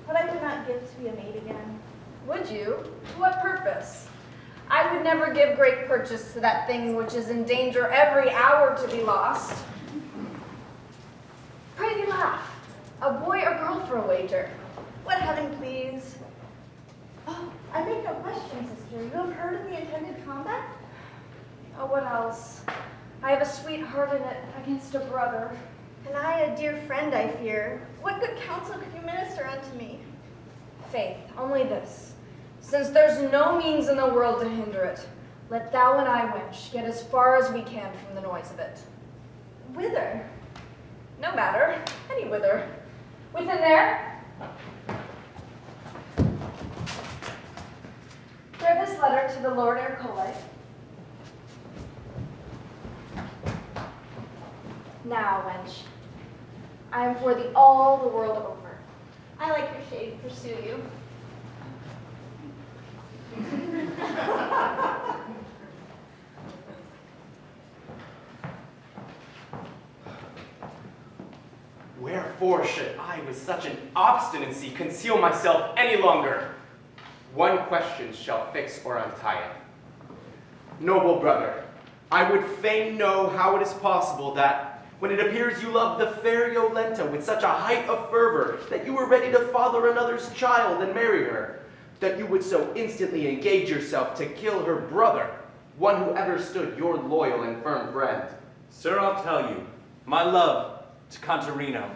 but I would not give to be a maid again. Would you? To what purpose? I would never give great purchase to that thing which is in danger every hour to be lost. Pray thee laugh. A boy or girl for a wager? What heaven please. Oh, I make no question, sister. You have heard of the intended combat? Oh, what else? I have a sweetheart in it against a brother. And I a dear friend, I fear. What good counsel could you minister unto me? Faith, only this. Since there's no means in the world to hinder it, let thou and I, wench, get as far as we can from the noise of it. Whither? No matter, any whither. Within there. Bear this letter to the Lord Ercole. Now, wench, I am for thee all the world over. I like your shade, pursue you. Wherefore should I with such an obstinacy conceal myself any longer? One question shall fix or untie it. Noble brother, I would fain know how it is possible that, when it appears you love the fair Yolenta with such a height of fervor that you were ready to father another's child and marry her, that you would so instantly engage yourself to kill her brother, one who ever stood your loyal and firm friend. Sir, I'll tell you, my love to Cantarino,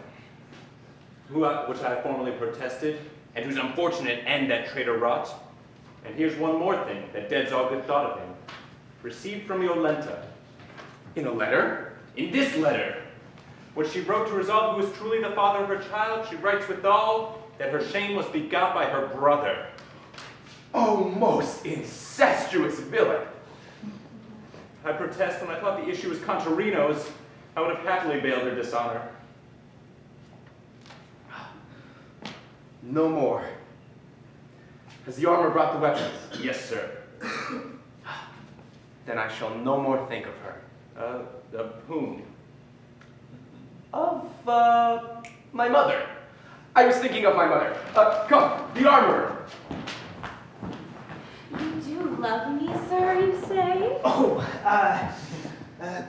which I formerly protested, and whose unfortunate end that traitor wrought. And here's one more thing that deads all good thought of him. Received from Yolenta. In a letter? In this letter. What she wrote to resolve who was truly the father of her child, she writes withal that her shame was begot by her brother. Oh, most incestuous villain! I protest, when I thought the issue was Cantarino's, I would have happily veiled her dishonor. No more. Has the armor brought the weapons? Yes, sir. Then I shall no more think of her. Of whom? Of, my mother. I was thinking of my mother. Come, the armorer. You do love me, sir, you say? Oh,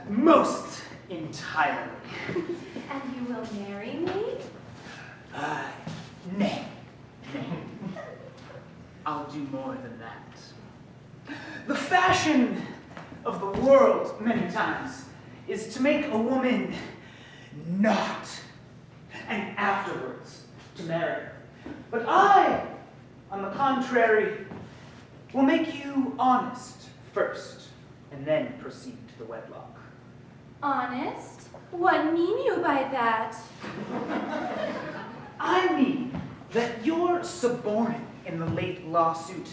most entirely. And you will marry me? Nay. I'll do more than that. The fashion of the world, many times, is to make a woman not, and afterwards to marry her. But I, on the contrary, will make you honest first, and then proceed to the wedlock. Honest? What mean you by that? I mean that your subordinate in the late lawsuit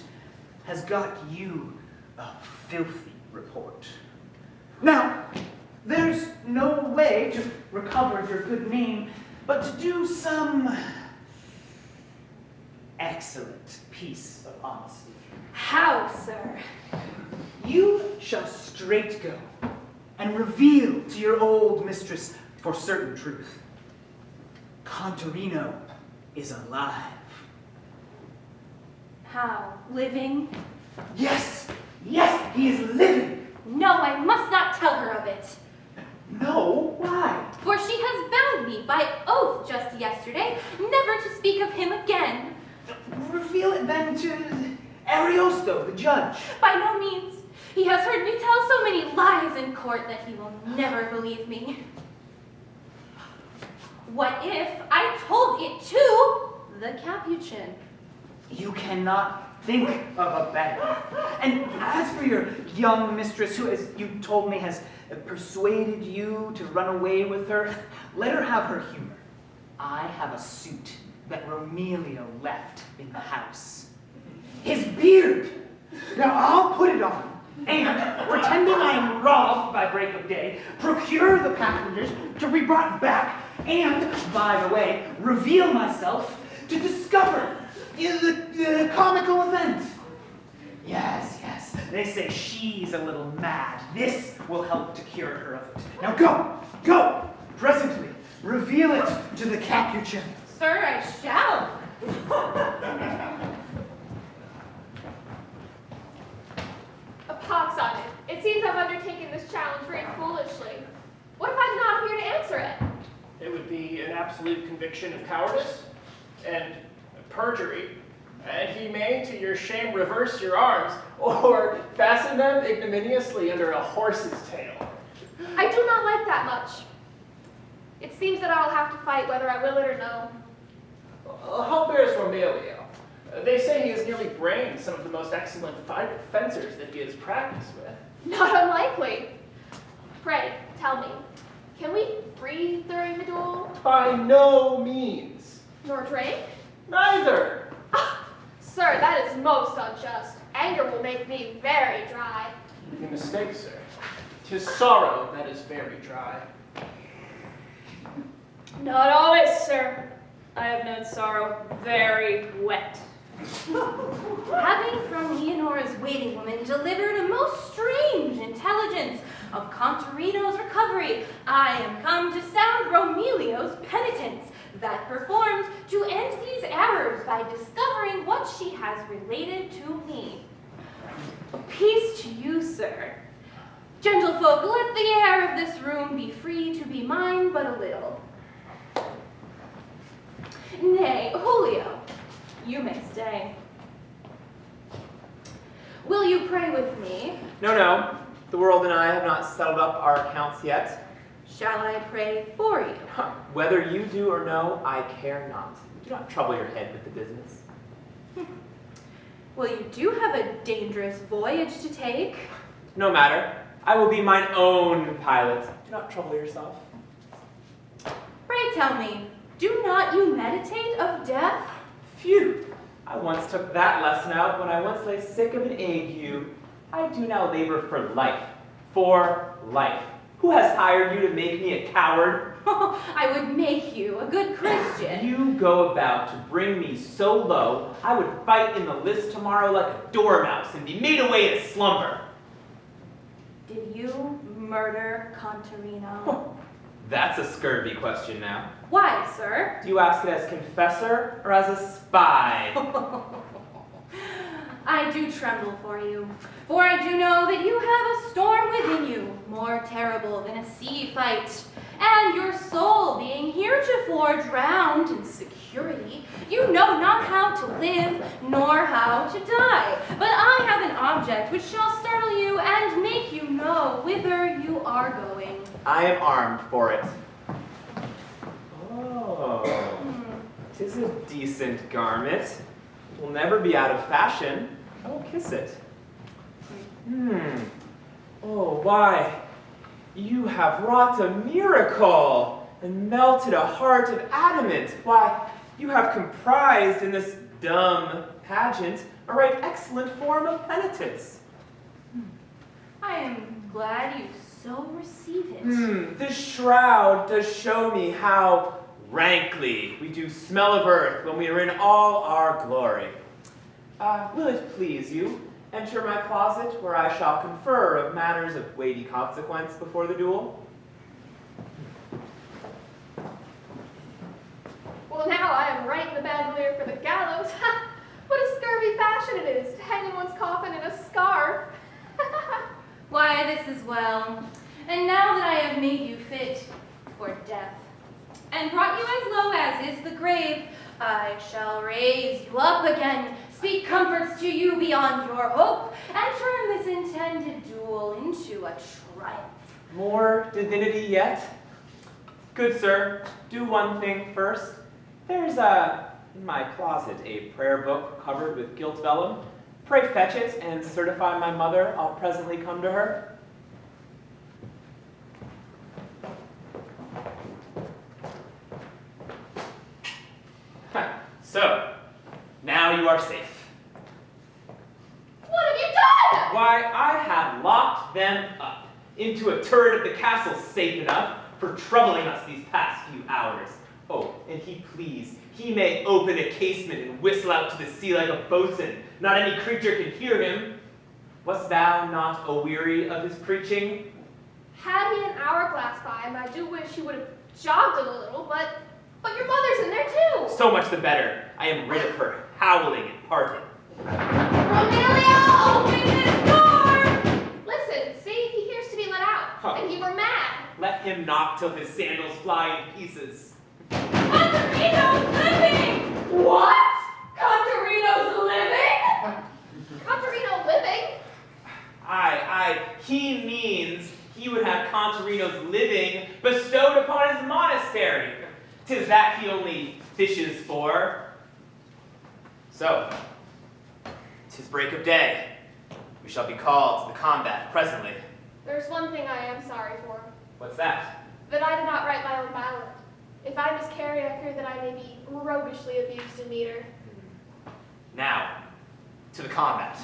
has got you a filthy report. Now, there's no way to recover your good name but to do some excellent piece of honesty. How, sir? You shall straight go and reveal to your old mistress for certain truth. Cantarino is alive. How? Living? Yes, yes, he is living. No, I must not tell her of it. No, why? For she has bound me by oath just yesterday never to speak of him again. Reveal it then to Ariosto, the judge. By no means. He has heard me tell so many lies in court that he will never believe me. What if I told it to the Capuchin? You cannot think of a better. And as for your young mistress, who, as you told me, has persuaded you to run away with her, let her have her humor. I have a suit that Romelio left in the house. His beard! Now I'll put it on, and, pretending I am robbed by break of day, procure the passengers to be brought back, and, by the way, reveal myself to discover the comical event. Yes, yes, they say she's a little mad. This will help to cure her of it. Now go, go, presently, reveal it to the Capuchin. Sir, I shall. A pox on it. It seems I've undertaken this challenge very foolishly. What if I do not appear to answer it? It would be an absolute conviction of cowardice and perjury. And he may, to your shame, reverse your arms, or fasten them ignominiously under a horse's tail. I do not like that much. It seems that I will have to fight whether I will it or no. How bears Romelio? They say he has nearly brained some of the most excellent fencers that he has practiced with. Not unlikely. Pray, tell me, can we breathe during the duel? By no means. Nor drink? Neither. Sir, that is most unjust. Anger will make me very dry. You mistake, sir. 'Tis sorrow that is very dry. Not always, sir. I have known sorrow very wet. Having from Leonora's waiting woman delivered a most strange intelligence of Contarino's recovery, I am come to sound Romelio's penitence, that performed to end these errors by discovering what she has related to me. Peace to you, sir. Gentlefolk, let the air of this room be free to be mine but a little. Nay, Julio, you may stay. Will you pray with me? No. The world and I have not settled up our accounts yet. Shall I pray for you? Whether you do or no, I care not. Do not trouble your head with the business. Well, you do have a dangerous voyage to take. No matter. I will be mine own pilot. Do not trouble yourself. Pray tell me, do not you meditate of death? Phew! I once took that lesson out when I once lay sick of an ague. I do now labor for life. For life. Who has hired you to make me a coward? I would make you a good Christian. You go about to bring me so low, I would fight in the lists tomorrow like a dormouse and be made away to slumber. Did you murder Contarino? That's a scurvy question now. Why, sir? Do you ask it as confessor or as a spy? I do tremble for you, for I do know that you have a storm within you, more terrible than a sea fight. And your soul being heretofore drowned in security, you know not how to live, nor how to die. But I have an object which shall startle you and make you know whither you are going. I am armed for it. Oh, 'tis a decent garment. It will never be out of fashion. I will kiss it. Oh, why, you have wrought a miracle and melted a heart of adamant. Why, you have comprised in this dumb pageant a right excellent form of penitence. I am glad you so receive it. This shroud does show me how rankly we do smell of earth when we are in all our glory. Will it please you enter my closet where I shall confer of matters of weighty consequence before the duel? Well, now I am right in the bandolier for the gallows. What a scurvy fashion it is to hang in one's coffin in a scarf. Why, this is well. And now that I have made you fit for death, and brought you as low as is the grave, I shall raise you up again, speak comforts to you beyond your hope, and turn this intended duel into a triumph. More divinity yet? Good sir, do one thing first. There's in my closet a prayer book covered with gilt vellum. Pray fetch it and certify my mother I'll presently come to her. So, now you are safe. What have you done? Why, I have locked them up into a turret of the castle safe enough for troubling us these past few hours. Oh, and he may open a casement and whistle out to the sea like a boatswain. Not any creature can hear him. Wast thou not aweary of his preaching? Had he an hourglass by him, I do wish he would have jogged it a little, but your mother's in there too. So much the better. I am rid of her howling and parting. Romelio, open this door! Listen, see, he hears to be let out, and he were mad. Let him knock till his sandals fly in pieces. Contarino's living! What? Contarino's Contarino living? He means he would have Contarino's living bestowed upon his monastery. 'Tis that he only fishes for. So, 'tis break of day. We shall be called to the combat presently. There's one thing I am sorry for. What's that? That I did not write my own ballot. If I miscarry, I fear that I may be roguishly abused in meter. Now, to the combat.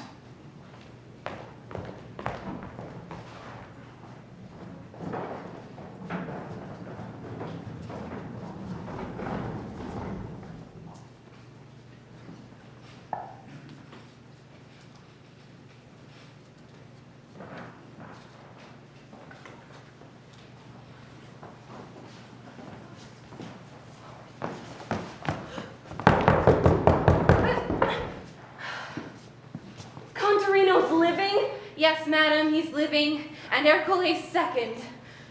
Contarino's living? Yes, madam, he's living, and Ercole's second.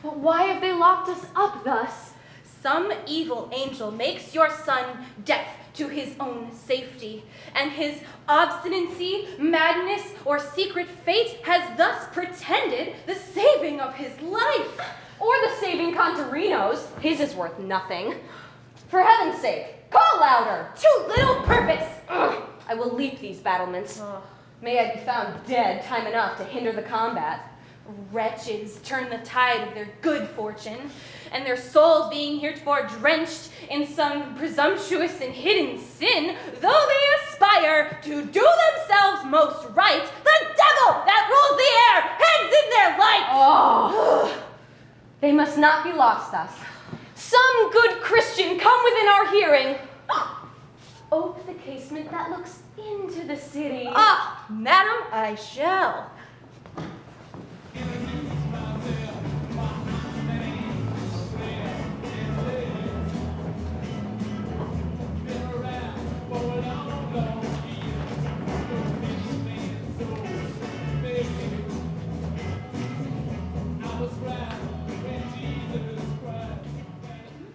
But why have they locked us up thus? Some evil angel makes your son deaf to his own safety, and his obstinacy, madness, or secret fate has thus pretended the saving of his life. Or the saving Contarino's. His is worth nothing. For heaven's sake, call louder. To little purpose. Ugh, I will leap these battlements. May I be found dead time enough to hinder the combat. Wretches turn the tide of their good fortune, and their souls being heretofore drenched in some presumptuous and hidden sin, though they aspire to do themselves most right, the devil that rules the air hangs in their light. Oh, they must not be lost thus. Some good Christian come within our hearing. Ope the casement that looks into the city. Ah, madam, I shall.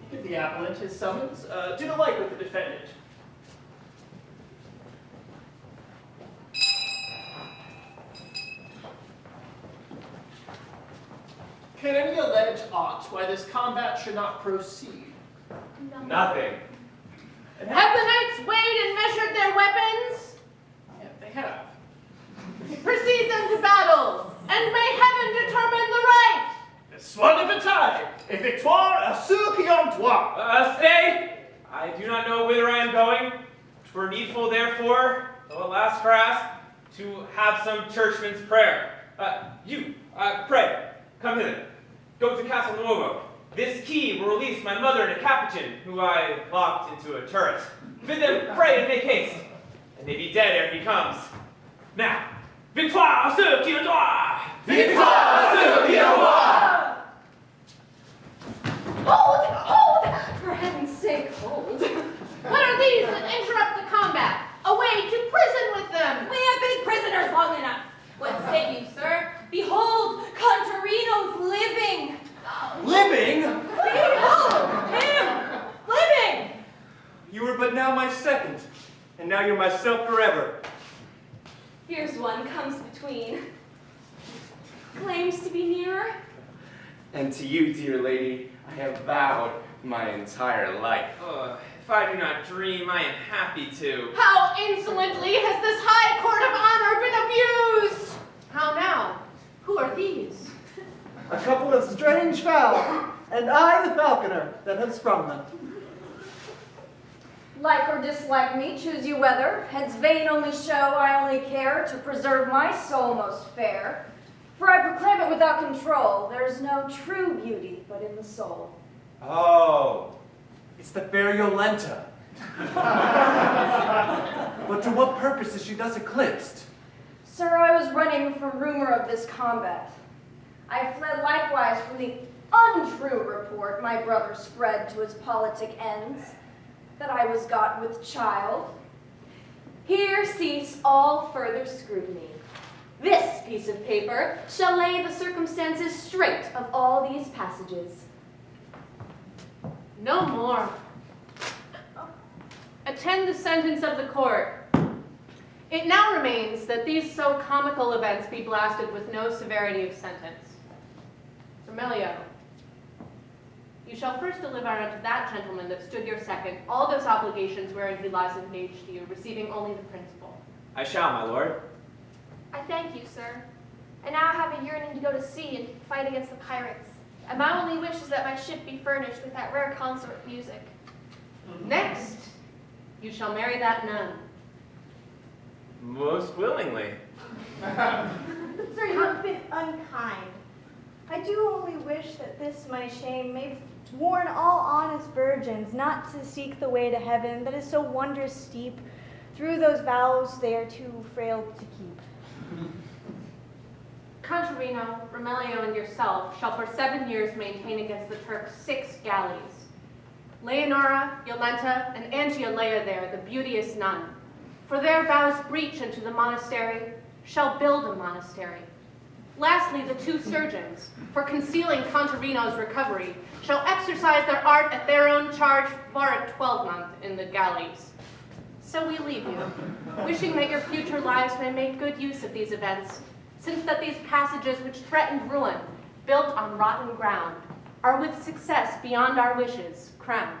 Give the appellant his summons. Do the like with the defendant. Can any allege aught why this combat should not proceed? Nothing. Have the knights weighed and measured their weapons? Yeah, they have. Proceed them to battle, and may heaven determine the right. Soit de bataille, et victoire à ceux qui ont droit. Stay! I do not know whither I am going. 'Twere needful, therefore, though at last grasp, to have some churchman's prayer. Pray, come hither. Go to Castle Nuovo. This key will release my mother and a capuchin, who I locked into a turret. Bid them pray and make haste, and they be dead ere he comes. Now, victoire à ceux qui ont droit! Victoire à ceux qui ont droit! Hold! For heaven's sake, hold. What are these that interrupt the combat? Away to prison with them! We have been prisoners long enough. What say you, sir? Behold, Contarino's living. Living? Behold him living. You were but now my second, and now you're myself forever. Here's one comes between. Claims to be nearer. And to you, dear lady, I have vowed my entire life. If I do not dream, I am happy to. How insolently has this high court of honor been abused! How now? Who are these? A couple of strange fowl, and I the falconer that have sprung them. Like or dislike me, choose you whether. Heads vain only show, I only care to preserve my soul most fair. For I proclaim it without control, there's no true beauty but in the soul. Oh, it's the fair Yolenta. But to what purpose is she thus eclipsed? Sir, I was running from rumor of this combat. I fled likewise from the untrue report my brother spread to his politic ends, that I was got with child. Here cease all further scrutiny. This piece of paper shall lay the circumstances straight of all these passages. No more. Attend the sentence of the court. It now remains that these so comical events be blasted with no severity of sentence. Romelio, you shall first deliver unto that gentleman that stood your second all those obligations wherein he lies engaged to you, receiving only the principal. I shall, my lord. I thank you, sir. And now I have a yearning to go to sea and fight against the pirates. And my only wish is that my ship be furnished with that rare consort music. Next, you shall marry that nun. Most willingly. Sir, you have been unkind. I do only wish that this my shame may warn all honest virgins not to seek the way to heaven that is so wondrous steep. Through those vows they are too frail to keep. Contarino, Romelio, and yourself shall for 7 years maintain against the Turks 6 galleys. Leonora, Yolenta, and Angiolea there, the beauteous nun, for their vows breach into the monastery, shall build a monastery. Lastly, the 2 surgeons, for concealing Contarino's recovery, shall exercise their art at their own charge for a 12-month in the galleys. So we leave you, wishing that your future lives may make good use of these events, since that these passages which threatened ruin, built on rotten ground, are with success beyond our wishes crowned.